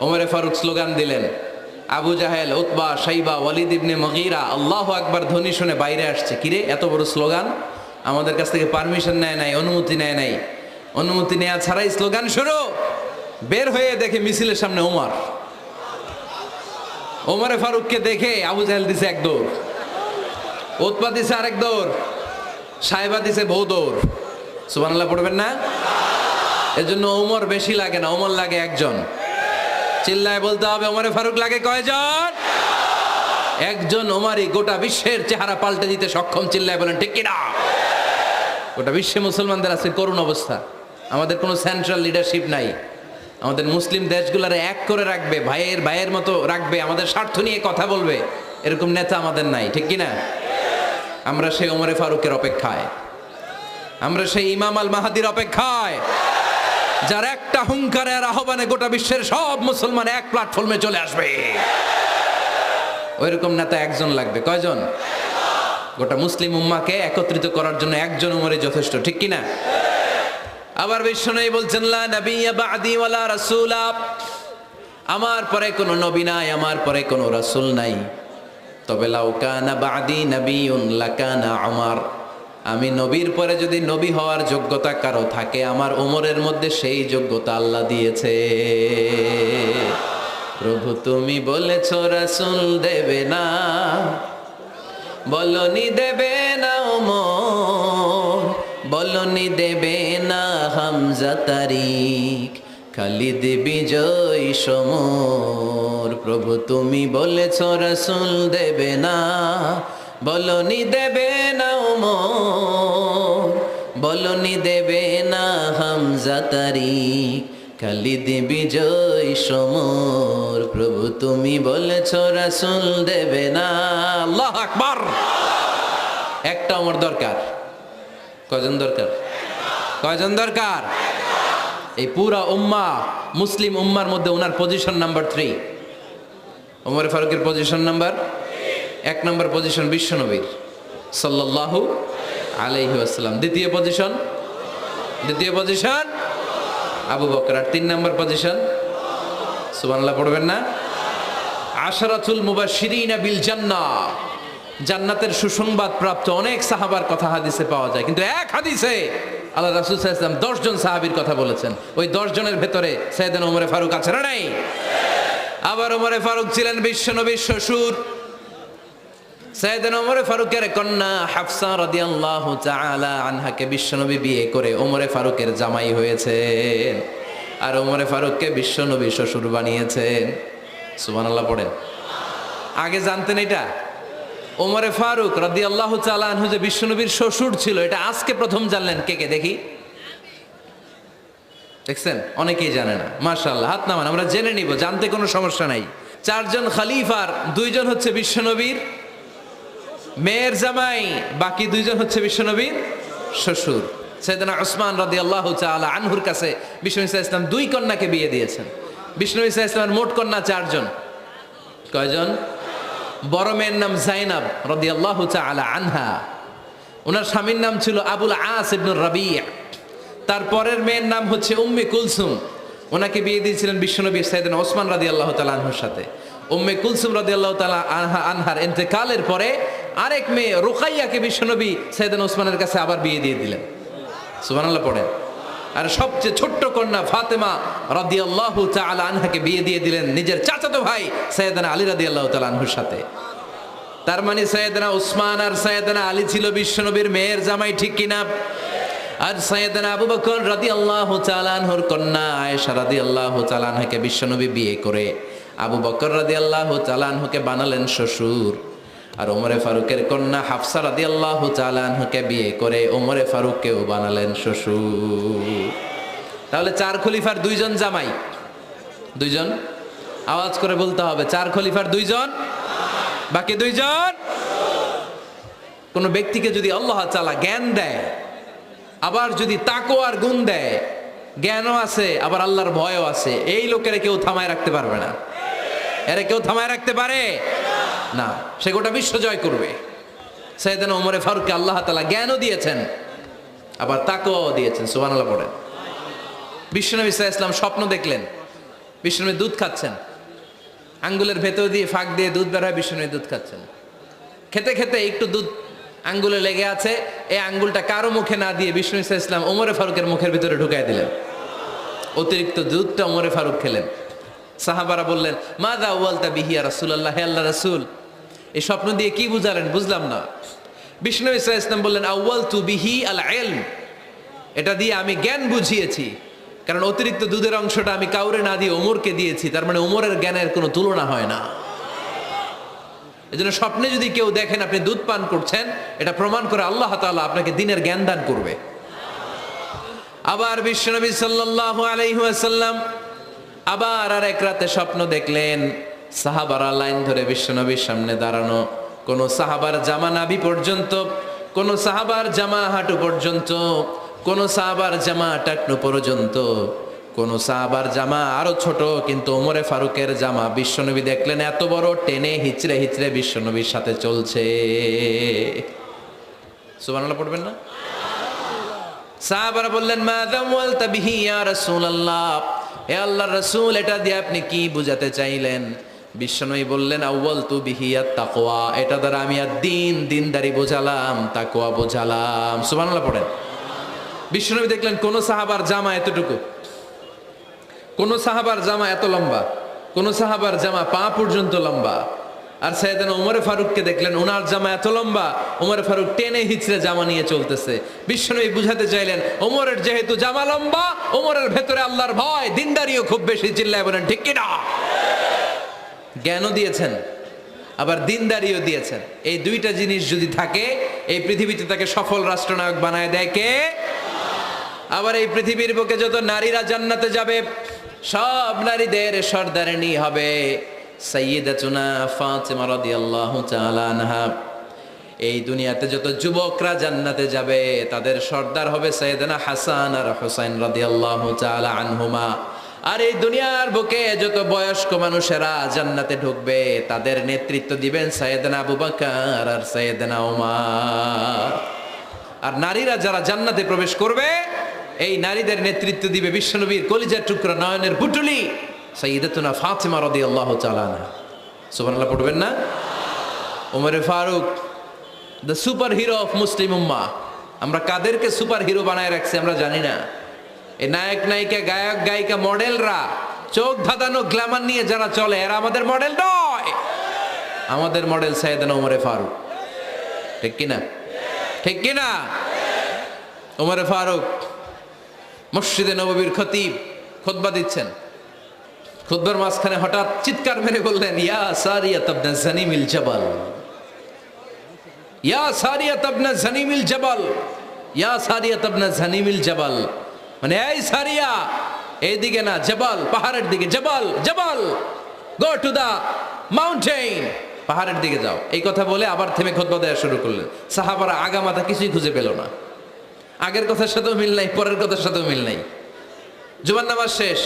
Speaker 1: ওমর ফারুক স্লোগান দিলেন। আবু জাহেল, উতবা, শাইবা, ওয়ালিদ ইবনে মুগীরা আল্লাহু আকবার ধ্বনি শুনে বাইরে আসছে। কিরে, এত বড় স্লোগান, আমাদের কাছ থেকে পারমিশন নেয় নাই, অনুমতি নেয় নাই। অনুমতি নেওয়া ছাড়াই স্লোগান শুরু। বের হয়ে দেখে মিছিলের সামনে ওমর। ওমরে ফারুককে দেখে আবু জাহেল দিছে 1 দৌড়, উতবা দিছে আরেক দৌড়, সাইবা দিছে বহু দৌড়। সুবহানাল্লাহ পড়বেন না? এজন্য ওমর বেশি লাগে না, ওমর লাগে 1 জন। চিল্লায় বলতে হবে, ওমরে ফারুক লাগে কয়জন? 1 জন। ওমরই গোটা বিশ্বের চেহারা পাল্টে দিতে সক্ষম। চিল্লায় বলেন ঠিক কিনা? গোটা বিশ্বে মুসলমানদের আছে করুণ অবস্থা। আমাদের কোনো সেন্ট্রাল লিডারশিপ নাই। আমাদের মুসলিম দেশগুলোরে এক করে রাখবে, ভাইয়ের মতো রাখবে, আমাদের স্বার্থ নিয়ে কথা বলবে, এরকম নেতা আমাদের নাই, ঠিক কিনা? আমরা সেই ওমরে ফারুকের অপেক্ষায়, আমরা সেই ইমাম আল মাহাদির অপেক্ষায়, যার একটা হুঙ্কারে আর আহ্বানে গোটা বিশ্বের সব মুসলমান এক প্ল্যাটফর্মে চলে আসবে। ওইরকম নেতা একজন লাগবে। কয়জন? গোটা মুসলিম উম্মাকে একত্রিত করার জন্য একজন উমরে যথেষ্ট, ঠিক কিনা? আবার বিশ্বনবী বলছেন, লা নাবিয়্যা বা'দি ওয়ালা রাসূলা, আমার পরে কোনো নবী নাই, আমার পরে কোনো রাসূল নাই। তবে লাউ কানা বা'দি নাবিয়্যুন লাকানা উমর, আমি নবীর পরে যদি নবী হওয়ার যোগ্যতা কারো থাকে, আমার উমরের মধ্যে সেই যোগ্যতা আল্লাহ দিয়েছে। প্রভু তুমি বলেছ রাসূল দেবে না, বলনি দেবে না ওমর, বলনি দেবে না হামজা তারিক, খালিদ বিজয় সমর। প্রভু তুমি বলেছ রাসূল দেবে না, বলনি দেবে না ওমর, বলনি দেবে না হামজা তারিক, খালিদ বিজয় সমর। প্রভু তুমি বলেছ রাসূল দেবে না। আল্লাহু আকবার। একটা ওমর দরকার। কয়জন দরকার? কয়জন দরকার? এই পুরা উম্মাহ, মুসলিম উম্মার মধ্যে ওনার পজিশন নাম্বার 3। ওমর ফারুকের পজিশন নাম্বার 1 নম্বর পজিশন বিশ্বনবীর সাল্লাল্লাহু আলাইহি ওয়াসাল্লাম। দ্বিতীয় পজিশন আবু বকর। আর 3 নম্বর পজিশন সুবহানাল্লাহ পড়বেন না? আশরাতুল মুবাশশিরিনা বিল জান্নাহ, জান্নাতের সুসংবাদ প্রাপ্ত অনেক সাহাবার কথা হাদিসে পাওয়া যায়, কিন্তু এক হাদিসে আল্লাহ রাসূল সাল্লাল্লাহু আলাইহি ওয়াসাল্লাম 10 জন সাহাবীর কথা বলেছেন। ওই 10 জনের ভেতরে সাইয়েদনা ওমর ফারুক আছে না নাই? আবার ওমর ফারুক ছিলেন বিশ্বনবীর শ্বশুর। সাইয়েদনা ওমর ফারুকের কন্যা হাফসা রাদিয়াল্লাহু তাআলা আনহাকে বিশ্বনবী বিয়ে করে ওমর ফারুকের জামাই হয়েছেন, আর ওমর ফারুককে বিশ্বনবী শ্বশুর বানিয়েছেন। সুবহানাল্লাহ পড়েন। আগে জানতেন এটা? ওমর ফারুক রাদিয়াল্লাহু তাআলা আনহু যে বিশ্বনবীর শ্বশুর ছিল, এটা আজকে প্রথম জানলেন কে কে? দেখি, দেখছেন? অনেকেই জানে না। মাশাআল্লাহ, হাত নামান, আমরা জেনে নিব, জানতে কোনো সমস্যা নাই। 4 জন খলিফার 2 জন হচ্ছে বিশ্বনবীর মেয়ের জামাই, বাকি 2 জন হচ্ছে বিশ্বনবীর শ্বশুর। সাইয়েদনা উসমান রাদিয়াল্লাহু তাআলা আনহুর কাছে বিশ্বনবী সাল্লাল্লাহু আলাইহি ওয়াসাল্লাম 2 কন্যাকে বিয়ে দিয়েছেন। বিশ্বনবী সাল্লাল্লাহু আলাইহি ওয়াসাল্লামের মোট কন্যা 4 জন। কয়জন? বড় মেয়ের নাম যায়েনব রাদিয়াল্লাহু তাআলা আনহা, ওনার স্বামীর নাম ছিল আবুল আস ইবনে রাবি'। তারপরের মেয়ের নাম হচ্ছে উম্মে কুলসুম, ওনাকে বিয়ে দিয়েছিলেন বিশ্বনবী সাইয়েদনা ওসমান রাদিয়াল্লাহু তাআলা আনহুর সাথে। উম্মে কুলসুম রাদিয়াল্লাহু তাআলা আনহার ইন্তেকালের পরে আরেক মেয়ে রুকাইয়াকে বিশ্বনবী সাইয়েদনা ওসমানের কাছে আবার বিয়ে দিয়ে দিলেন। সুবহানাল্লাহ পড়েন। আর সবচেয়ে ছোট্ট কন্যা ফাতেমা রাদিয়াল্লাহু তাআলা আনহাকে বিয়ে দিয়ে দিলেন নিজের চাচাতো ভাই সাইয়েদনা আলী রাদিয়াল্লাহু তাআলা আনহুর সাথে। তার মানে সাইয়েদনা ওসমান আর সাইয়েদনা আলী ছিল বিশ্বনবীর মেয়ের জামাই, ঠিক কিনা? আর সাইয়েদনা আবু বকর রাদিয়াল্লাহু তাআলা আনহুর কন্যা আয়েশা রাদিয়াল্লাহু তাআলা আনহাকে বিশ্বনবী বিয়ে করে আবু বকর রাদিয়াল্লাহু তাআলা আনহুকে বানালেন শ্বশুর। আর ওমরে ফারুকের কন্যা হাফসা রাদিয়াল্লাহু তাআলা আনহাকে বিয়ে করে ওমরে ফারুককেও বানালেন শ্বশুর। তাহলে 4 খলিফার 2 জন জামাই। 2 জন, আওয়াজ করে বলতে হবে, 4 খলিফার 2 জন, বাকি 2 জন। কোন ব্যক্তিকে যদি আল্লাহ তাআলা জ্ঞান দেয়, আবার যদি তাকওয়ার গুণ দেয়, জ্ঞানও আছে আবার আল্লাহর ভয়ও আছে, এই লোকেরা কেউ থামায় রাখতে পারবে না। এরা কেউ থামায় রাখতে পারে না, সে গোটা বিশ্ব জয় করবে। সাইয়েদনা ওমর ফারুককে আল্লাহ তাআলা জ্ঞানও দিয়েছেন, আবার তাকওয়াও দিয়েছেন। সুবহানাল্লাহ পড়েন। বিশ্বনবী সাল্লাল্লাহু আলাইহি ওয়াসাল্লাম স্বপ্ন দেখলেন, বিশ্বনবী দুধ খাচ্ছেন, আঙ্গুলের ভেতর দিয়ে ফাঁক দিয়ে দুধ বের হয়, বিশ্বনবী দুধ খাচ্ছেন। খেতে খেতে একটু দুধ আঙ্গুলে লেগে আছে, এই আঙ্গুলটা কারো মুখে না দিয়ে বিশ্বনবী সাল্লাল্লাহু আলাইহি ওয়াসাল্লাম ওমর ফারুকের মুখের ভিতরে ঢুকাই দিলেন। অতিরিক্ত দুধটা ওমর ফারুক খেলেন। সাহাবারা বললেন, মাযা আওয়ালতা বিহি ইয়া রাসূলুল্লাহ, হে আল্লাহর রাসূল, এই স্বপ্ন দিয়ে কি বুঝালেন? বুঝলাম না। বিশ্বনবী সাল্লাল্লাহু আলাইহি ওয়াসাল্লাম বললেন, আওয়ালতু বিহি আল ইলম, এটা দিয়ে আমি জ্ঞান বুঝিয়েছি, কারণ অতিরিক্ত দুধের অংশটা আমি কাউরে না দিয়ে ওমরকে দিয়েছি, তার মানে ওমরের জ্ঞানের কোনো তুলনা হয় না। এজন্য স্বপ্নে যদি কেউ দেখেন আপনি দুধ পান করছেন, এটা প্রমাণ করে আল্লাহ তাআলা আপনাকে দ্বীনের জ্ঞান দান করবে। আবার বিশ্বনবী সাল্লাল্লাহু আলাইহি ওয়াসাল্লাম আবার আর এক রাতে স্বপ্ন দেখলেন, সাহাবারা লাইন ধরে বিশ্বনবীর সামনে দাঁড়ানো। কোন সাহাবার জামা নাভি পর্যন্ত, কোন সাহাবার জামা হাঁটু পর্যন্ত, কোন সাহাবার জামা টাকনু পর্যন্ত, কোন সাহাবার জামা আরো ছোট, কিন্তু ওমরে ফারুকের জামা বিশ্বনবী দেখলেন এত বড়, টেনে হিচড়ে হিচড়ে বিশ্বনবীর সাথে চলছে। সুবহানাল্লাহ পড়বেন না? সাহাবারা বললেন মাযা ওয়ালতা বিহি ইয়া রাসূলুল্লাহ, হে আল্লাহর রাসূল, এটা দিয়ে আপনি কি বুঝাতে চাইলেন? বিশ্বনবী বললেন আউয়ালতু বিহি আত-তাকওয়া, এটা দ্বারা আমি দ্বীন, দ্বীনদারি বোঝালাম, তাকওয়া বোঝালাম। সুবহানাল্লাহ পড়েন। বিশ্বনবী দেখলেন কোন সাহাবার জামা এতটুকু, কোন সাহাবার জামা এত লম্বা, কোন সাহাবার জামা পা পর্যন্ত লম্বা। আর সাইয়েদনা ওমর ফারুককে দেখলেন ওনার জামা এত লম্বা, ওমর ফারুক টেনে হিচড়ে জামা নিয়ে চলতেছে। বিশ্বনবী বুঝাতে চাইলেন ওমরের যেহেতু জামা লম্বা, ওমরের ভেতরে আল্লাহর ভয়, দ্বীনদারিও খুব বেশি। চিল্লায় বলেন ঠিক কিনা? জ্ঞানও দিয়েছেন, আবার দ্বীনদারিও দিয়েছেন। এই দুইটা জিনিস যদি থাকে, এই পৃথিবীতে তাকে সফল রাষ্ট্রনায়ক বানায় দেয় কে? আবার এই পৃথিবীর বুকে যত নারীরা জান্নাতে যাবে, সব নারীদের সর্দারিনী হবে সাইয়্যিদাতুনা ফাতিমা রাদিয়াল্লাহু তাআলা আনহা। এই দুনিয়াতে যত যুবকরা জান্নাতে যাবে, তাদের সর্দার হবে সাইয়েদনা হাসান আর হুসাইন রাদিয়াল্লাহু তাআলা আনহুমা। আর এই দুনিয়ার বুকে যত বয়স্ক মানুষেরা জান্নাতে ঢুকবে, তাদের নেতৃত্ব দিবেন সাইয়েদনা আবু বকর আর সাইয়েদনা ওমর। আর নারীরা যারা জান্নাতে প্রবেশ করবে, এই নারীদের নেতৃত্ব দিবে বিশ্বনবীর কলিজার টুকরা, নয়নের পুটুলি সাইয়্যিদাতুনা ফাতিমা রাদিয়াল্লাহু তাআলা আনহা। সুবহানাল্লাহ পড়বেন না? Omar Farooq, the super hero of Muslim উম্মাহ। আমরা কাদেরকে সুপার হিরো বানায় রাখছি আমরা জানি না। এই নায়ক নায়িকা, গায়ক গায়িকা, মডেলরা, চোখ ধাঁধানো গ্ল্যামার নিয়ে যারা চলে, এরা আমাদের মডেল নয়। আমাদের মডেল সাইয়েদনা ওমর ফারুক। ঠিক কিনা? ঠিক কিনা? ওমর ফারুক মসজিদে নববীর খতিব, খুতবা দিচ্ছেন। খুতবার মাঝখানে হঠাৎ চিৎকার মেরে বললেন ইয়া সারিয়াত ইবনে জানিমিল জাবাল, ইয়া সারিয়াত ইবনে জানিমিল জাবাল, ইয়া সারিয়াত ইবনে জানিমিল জাবাল। মানে এই সারিয়া, এইদিকে না, জাবাল পাহাড়ের দিকে, জাবাল জাবাল, গো টু দা মাউন্টেন, পাহাড়ের দিকে যাও। এই কথা বলে আবার থেমে খুতবা দেওয়া শুরু করলেন। সাহাবারা আগামাথা কিছুই খুঁজে পেল না। আগের কথার সাথেও মিল নাই, পরের কথার সাথেও মিল নাই। জুমার নামাজ শেষ।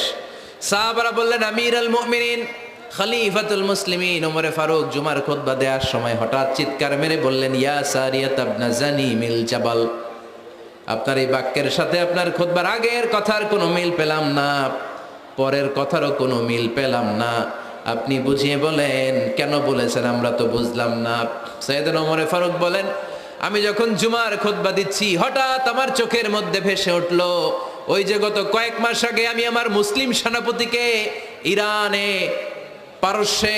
Speaker 1: সাহাবারা বললেন আমির আল মুমিনিন, খলিফাতুল মুসলিমিন ওমর ফারুক জুমার খুতবা দেওয়ার সময় হঠাৎ চিৎকার মেরে বললেন ইয়া সারিয়াত ইবনে জানিমিল জাবাল। আপনার এই বাক্যের সাথে আপনার খুতবার আগের কথার কোনো মিল পেলাম না, পরের কথারও কোনো মিল পেলাম না। আপনি বুঝিয়ে বলেন কেন বলেছেন, আমরা তো বুঝলাম না। সাইয়েদনা ওমর ফারুক বলেন আমি যখন জুমার খুতবা দিচ্ছি, হঠাৎ আমার চোখের মধ্যে ভেসে উঠল ওই যে গত কয়েক মাস আগে আমি আমার মুসলিম সেনাপতিকে ইরানে, পারস্যে,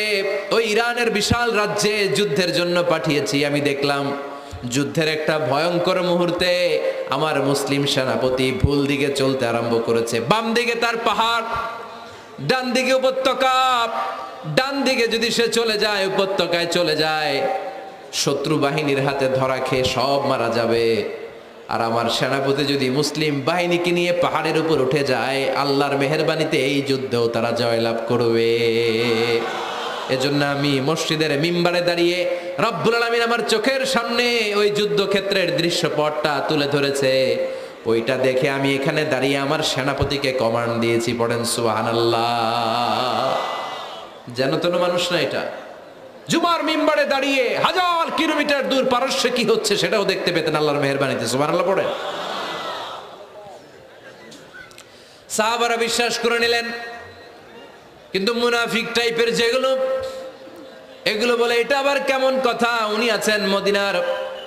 Speaker 1: ওই ইরানের বিশাল রাজ্যে যুদ্ধের জন্য পাঠিয়েছি। আমি দেখলাম যুদ্ধের একটা ভয়ঙ্কর মুহূর্তে আমার মুসলিম সেনাপতি ভুল দিকে চলতে আরম্ভ করেছে। বাম দিকে তার পাহাড়, ডান দিকে উপত্যকা। ডান দিকে যদি সে চলে যায়, উপত্যকায় চলে যায়, শত্রু বাহিনীর হাতে ধরা খেয়ে সব মারা যাবে। আর আমার সেনাপতি যদি মুসলিম বাহিনীকে নিয়ে পাহাড়ের উপর উঠে যায়, আল্লাহর মেহেরবানিতে এই যুদ্ধেও তারা জয়লাভ করবে। এজন্য আমি মসজিদের মিম্বারে দাঁড়িয়ে রব্বুল আলামিন আমার চোখের সামনে ওই যুদ্ধক্ষেত্রের দৃশ্যপটটা তুলে ধরেছে, ওইটা দেখে আমি এখানে দাঁড়িয়ে আমার সেনাপতিকে কমান্ড দিয়েছি। পড়েন সুবহানাল্লাহ। যেন তেন মানুষ না এটা। জুমার মিম্বারে দাঁড়িয়ে হাজার কিলোমিটার দূর পারস্যে কি হচ্ছে সেটাও দেখতে পেতেন আল্লাহর মেহেরবানিতে। সুবহানাল্লাহ পড়ে। সাহাবারা বিশ্বাস করে নিলেন, কিন্তু মুনাফিক টাইপের যেগুলো, এগুলো বলে এটা আবার কেমন কথা, উনি আছেন মদিনার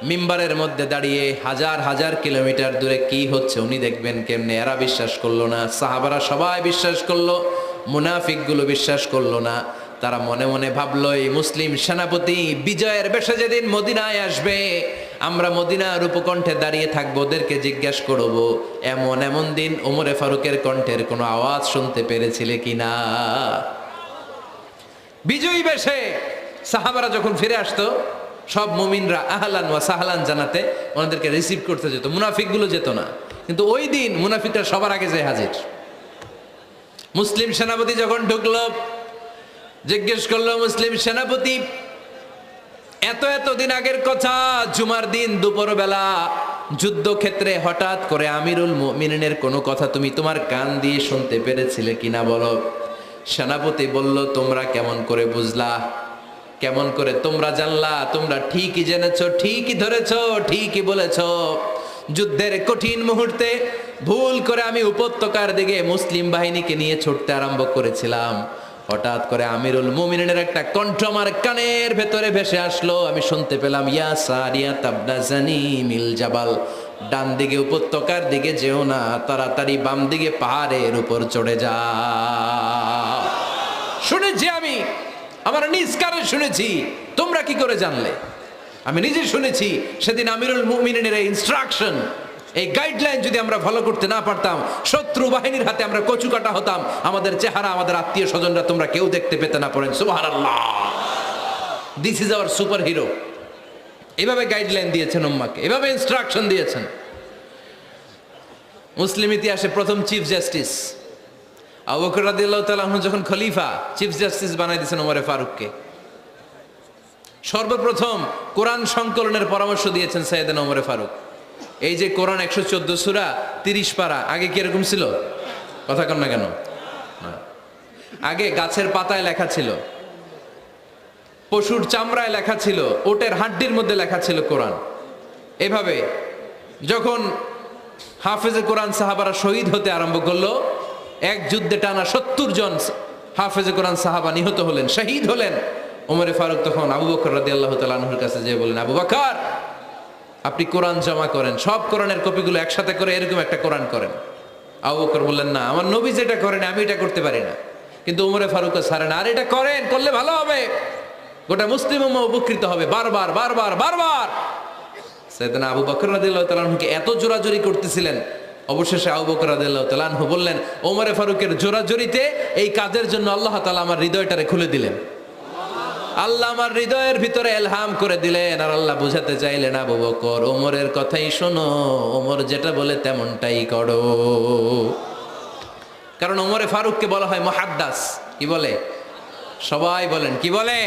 Speaker 1: মিম্বারের মধ্যে দাঁড়িয়ে, হাজার হাজার কিলোমিটার দূরে কি হচ্ছে উনি দেখবেন কেমনে। এরা বিশ্বাস করলো না, সাহাবারা সবাই বিশ্বাস করলো, মুনাফিক গুলো বিশ্বাস করলো না। তারা মনে মনে ভাবলো এই মুসলিম সেনাপতি বিজয়ের বেশে যেদিন মদিনায় আসবে, আমরা মদিনার উপকণ্ঠে দাঁড়িয়ে থাকবো, ওদেরকে জিজ্ঞাসা করব এমন এমন দিন ওমরে ফারুকের কণ্ঠের কোনো আওয়াজ শুনতে পেরেছিলে কিনা। বিজয়ী বেশে সাহাবারা যখন ফিরে আসতো, সব মুমিনরা আহলান ওয়া সাহলান জানাতে ওনাদেরকে রিসিভ করতে যেত, মুনাফিকগুলো যেত না। কিন্তু ওই দিন মুনাফিকরা সবার আগে যায় হাজির। মুসলিম সেনাপতি যখন ঢুকলো, জিজ্ঞেস করলো মুসলিম সেনাপতি, এত দিন আগের কথা, জুমার দিন দুপুরবেলা যুদ্ধক্ষেত্রে হঠাৎ করে আমিরুল মুমিনিনের কোনো কথা তুমি তোমার কান দিয়ে শুনতে পেরেছিলে কিনা বলো। সেনাপতি বলল, তোমরা কেমন করে বুঝলা, কেমন করে তোমরা জানলা? তোমরা ঠিকই জেনেছো, ঠিকই ধরেছো, ঠিকই বলেছো। যুদ্ধের কঠিন মুহূর্তে ভুল করে আমি উপত্যকার দিকে মুসলিম বাহিনীকে নিয়ে ছুটতে আরম্ভ করেছিলাম। হঠাৎ করে আমিরুল মুমিনিনের একটা কণ্ঠ আমার কানের ভেতরে ভেসে আসলো। আমি শুনতে পেলাম, ইয়া সারিয়া তাবনা জানিমিল জাবাল, ডান দিকে উপত্যকার দিকে যেও না, তাড়াতাড়ি বাম দিকে পাহাড়ের উপর চড়ে যাও। শুনেছি আমি, আমার নিজ কানে শুনেছি। তোমরা কি করে জানলে? আমি নিজে শুনেছি। সেদিন আমিরুল মুমিনিনের এই ইনস্ট্রাকশন, এই গাইডলাইন যদি আমরা ফলো করতে না পারতাম, শত্রু বাহিনীর হাতে আমরা কচুকাটা হতাম। আমাদের চেহারা, আমাদের আত্মীয় স্বজনরা তোমরা কেউ দেখতে পেতে না। পড়েন সুবহানাল্লাহ। This is our super hero. এভাবে গাইডলাইন দিয়েছেন উম্মাকে, এভাবে ইনস্ট্রাকশন দিয়েছেন। মুসলিম ইতিহাসে প্রথম চিফ জাস্টিস আবু বকর রাদিয়াল্লাহু তাআলা আনহু যখন খলিফা, চিফ জাস্টিস বানাই দিয়েছেন ওমরে ফারুককে। সর্বপ্রথম কোরআন সংকলনের পরামর্শ দিয়েছেন সাইয়েদনা ওমরে ফারুক। এই যে কোরআন 114 সূরা 30 পারা, আগে কি এরকম ছিল? কথা কন না কেন? আগে গাছের পাতায় লেখা ছিল, পশুর চামড়ায় লেখা ছিল, ওটের হাড্ডির মধ্যে লেখা ছিল কোরআন। এভাবে যখন হাফেজে কোরআন সাহাবারা শহীদ হতে আরম্ভ করলো, এক যুদ্ধে টানা 70 জন হাফেজে কোরআন সাহাবা নিহত হলেন, শহীদ হলেন। ওমরে ফারুক তখন আবু বকর রাদিয়াল্লাহু তাআলা আনহুর কাছে যেয়ে বলেন, আবু বকর, আপনি কোরআন জমা করেন, সব কোরআনের কপিগুলো একসাথে করে এরকম একটা কোরআন করেন। আবু বকর বললেন, না, আমার নবী যেটা করেন আমি এটা করতে পারি না। কিন্তু ওমরে ফারুক ছাড়ে না, আর এটা করেন, করলে ভালো হবে, গোটা মুসলিম উম্মাহ উপকৃত হবে। বারবার বারবার বারবার সাইয়েদনা আবু বকর রাদিয়াল্লাহু তাআলা আনহুকে এত জোরাজোরি করতেছিলেন, অবশেষে আবু বকর রাদিয়াল্লাহু তাআলা আনহু বললেন, ওমরে ফারুকের জোরাজোরিতে এই কাজের জন্য আল্লাহ তাআলা আমার হৃদয়টারে খুলে দিলেন। আল্লাহ আমার হৃদয়ের ভিতরে এলহাম করে দিলেন। আর আল্লাহ বুঝাতে চাইলেন, আবু বকর, ওমরের কথাই শোনো, ওমর যেটা বলে তেমনটাই করো। কারণ ওমরে ফারুককে বলা হয় মুহাদ্দিস। কি বলে? সবাই বলেন, কি বলে?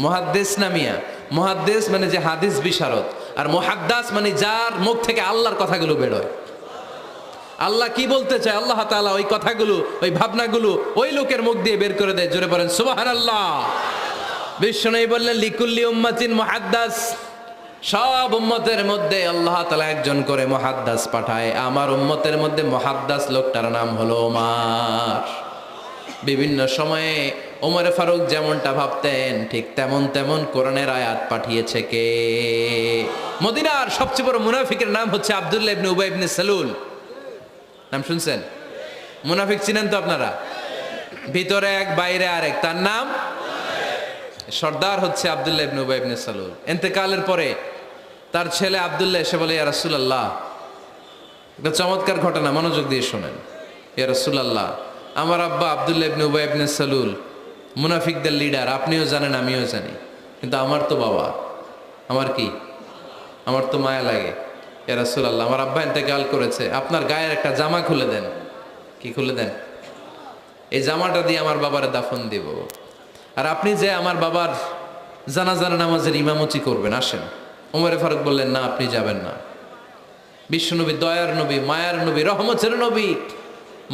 Speaker 1: মুহাদ্দিস না মিয়া? মুহাদ্দিস মানে যে হাদিস বিশারদ, আর মুহাদ্দাস মানে যার মুখ থেকে আল্লাহর কথাগুলো বেরোয়। আল্লাহ কি বলতে চায়, আল্লাহ তাআলা ওই কথাগুলো, ওই ভাবনাগুলো ওই লোকের মুখ দিয়ে বের করে দেয়। জোরে বলেন সুবহানাল্লাহ। বিশ্বনবী বললেন, লিকুল্লি উম্মাতিন মুহাদ্দাস, সব উম্মতের মধ্যে আল্লাহ তাআলা একজন করে মুহাদ্দাস পাঠায়। আমার উম্মতের মধ্যে মুহাদ্দাস লোকটার নাম হলো ওমর। বিভিন্ন সময়ে ওমরে ফারুক যেমনটা ভাবতেন, ঠিক তেমন কোরআনের আয়াত পাঠিয়েছে কে? মদিনার সবচেয়ে বড় মুনাফিকের নাম হচ্ছে আব্দুল্লাহ ইবনে উবাই ইবনে সালুল। নাম শুনছেন? মুনাফিক চিনেন তো আপনারা? ভিতরে এক, বাইরে আরেক, তার নাম সর্দার হচ্ছে আব্দুল্লাহ ইবনে উবাই ইবনে সালুল। ইন্তেকালের পরে তার ছেলে আব্দুল্লাহ এসে বলে, ইয়া রাসূলুল্লাহ, একটা চমৎকার ঘটনা, মনোযোগ দিয়ে শোনেন। ইয়া রাসূলুল্লাহ, আমার আব্বা আব্দুল্লাহ ইবনে উবাই ইবনে সালুল মুনাফিকদের লিডার, আপনিও জানেন আমিও জানি, কিন্তু আমার তো বাবা, আমার কি, আমার তো মায়া লাগে। ইয়া রাসূলুল্লাহ, আমার আব্বা ইন্তেকাল করেছে, আপনার গায়ের একটা জামা খুলে দেন। কি খুলে দেন? এই জামাটা দিয়ে আমার বাবার দাফন দিব, আর আপনি যে আমার বাবার জানাজার নামাজের ইমামতি করবেন, আসেন। ওমরে ফারুক বললেন, না, আপনি যাবেন না। বিশ্বনবী দয়ার নবী, মায়ার নবী, রহমতের নবী,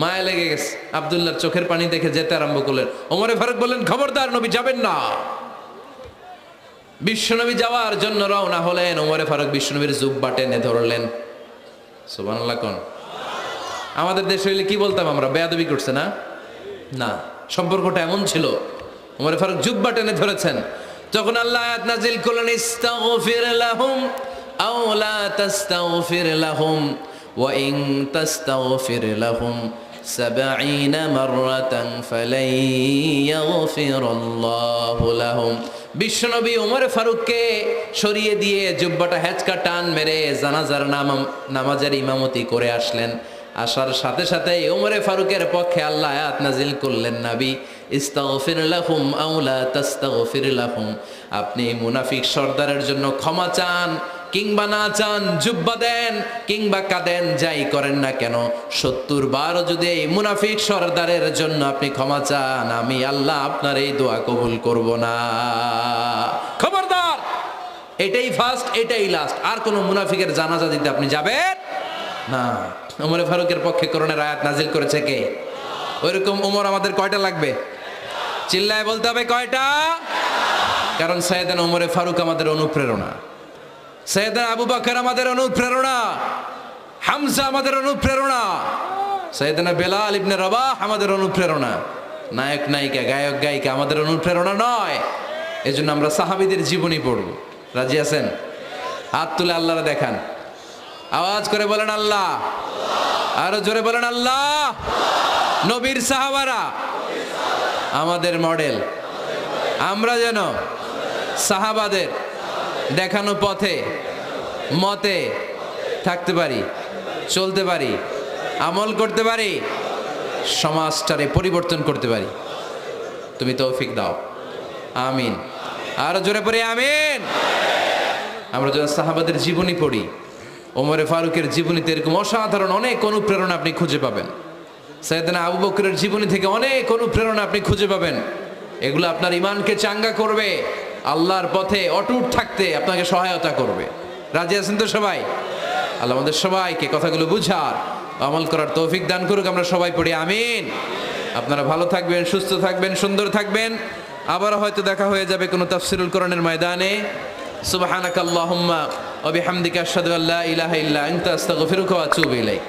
Speaker 1: মায়া লেগে গেছে, আব্দুল্লাহর চোখের পানি দেখে যেতে আরম্ভ করলেন। ওমরে ফারুক বললেন, খবরদার, নবী যাবেন না। বিশ্বনবী যাওয়ার জন্য রওনা হলেন। ওমরে ফারুক বিশ্বনবীর জুব্বা টেনে ধরলেন। সুবহানাল্লাহ কোন? আমাদের দেশে হইলে কি বলতাম আমরা? বেয়াদবি করছে না? না, সম্পর্কটা এমন ছিল। ওমরে ফারুক জুব্বা টেনে ধরেছেন। যখন আল্লাহ আয়াত নাজিল করলেন, ইস্তাগফির লাহুম আও লা তাস্তাগফির লাহুম ওয়া ইন তাস্তাগফির লাহুম 70 মাররাতান ফালাই ইয়াগফিরাল্লাহু লাহুম। বিশ্বনবী ওমরে ফারুককে সরিয়ে দিয়ে জুব্বাটা হেঁচকা টান মেরে জানাজার নামাজের ইমামতি করে আসলেন। আসার সাথে সাথে ওমরে ফারুকের পক্ষে আল্লাহ আয়াত নাজিল করলেন, নবী, ইস্তাগফির লাহুম আও লা তাস্তাগফির লাহুম, আপনি মুনাফিক সর্দারের জন্য ক্ষমা চান কিংবা নাচান, জুব্বা দেন কিংবা কাঁদেন, যাই করেন না কেন 70 বারও যদি এই মুনাফিক সরদারের জন্য আপনি ক্ষমা চান, আমি আল্লাহ আপনার এই দোয়া কবুল করব না। খবরদার, এটাই ফার্স্ট, এটাই লাস্ট। আর কোন মুনাফিকের জানাজা দিতে আপনি যাবেন না। ওমর ফারুকের পক্ষে করোনার আয়াত নাজিল করেছে কে? ওইরকম ওমর আমাদের কয়টা লাগবে? চিল্লায় বলতে হবে কয়টা? কারণ সাইয়েদনা ওমরে ফারুক আমাদের অনুপ্রেরণা, সাইয়েদনা আবু বকর আমাদের অনুপ্রেরণা, হামজা আমাদের অনুপ্রেরণা, সাইয়েদনা বেলাল ইবনে রবাহ আমাদের অনুপ্রেরণা। নায়ক নায়িকা, গায়ক গায়িকা আমাদের অনুপ্রেরণা নয়। এজন্য আমরা সাহাবীদের জীবনী পড়ব। রাজি আছেন? হাত তুলে আল্লাহরে দেখান, আওয়াজ করে বলেন আল্লাহ, আরো জোরে বলেন আল্লাহ। নবীর সাহাবারা আমাদের মডেল, আমরা যেন সাহাবাদের দেখানো পথে মতে থাকতে পারি, চলতে পারি, আমল করতে পারি, সমাজটারে পরিবর্তন করতে পারি। তুমি তৌফিক দাও, আমিন। আরো জোরে পড়ি আমিন। আমরা যখন সাহাবাদের জীবনী পড়ি, ওমরে ফারুকের জীবনীতে এরকম অসাধারণ অনেক অনুপ্রেরণা আপনি খুঁজে পাবেন। সাইয়েদনা আবু বকরের জীবনী থেকে অনেক অনুপ্রেরণা আপনি খুঁজে পাবেন। এগুলো আপনার ইমানকে চাঙ্গা করবে, আল্লাহর পথে অটুট থাকতে আপনাকে সহায়তা করবে। রাজি আছেন তো সবাই? আল্লাহ আমাদের সবাইকে কথাগুলো বুঝার, আমল করার তৌফিক দান করুক। আমরা সবাই পড়ি আমিন। আপনারা ভালো থাকবেন, সুস্থ থাকবেন, সুন্দর থাকবেন। আবার হয়তো দেখা হয়ে যাবে কোনো তাফসিরুল কোরআনের ময়দানে। সুবহানাকাল্লাহুম্মা ওয়া বিহামদিকা আশহাদু আল্লা ইলাহা ইল্লা আনতা আস্তাগফিরুকা ওয়া আতুবু ইলাইক।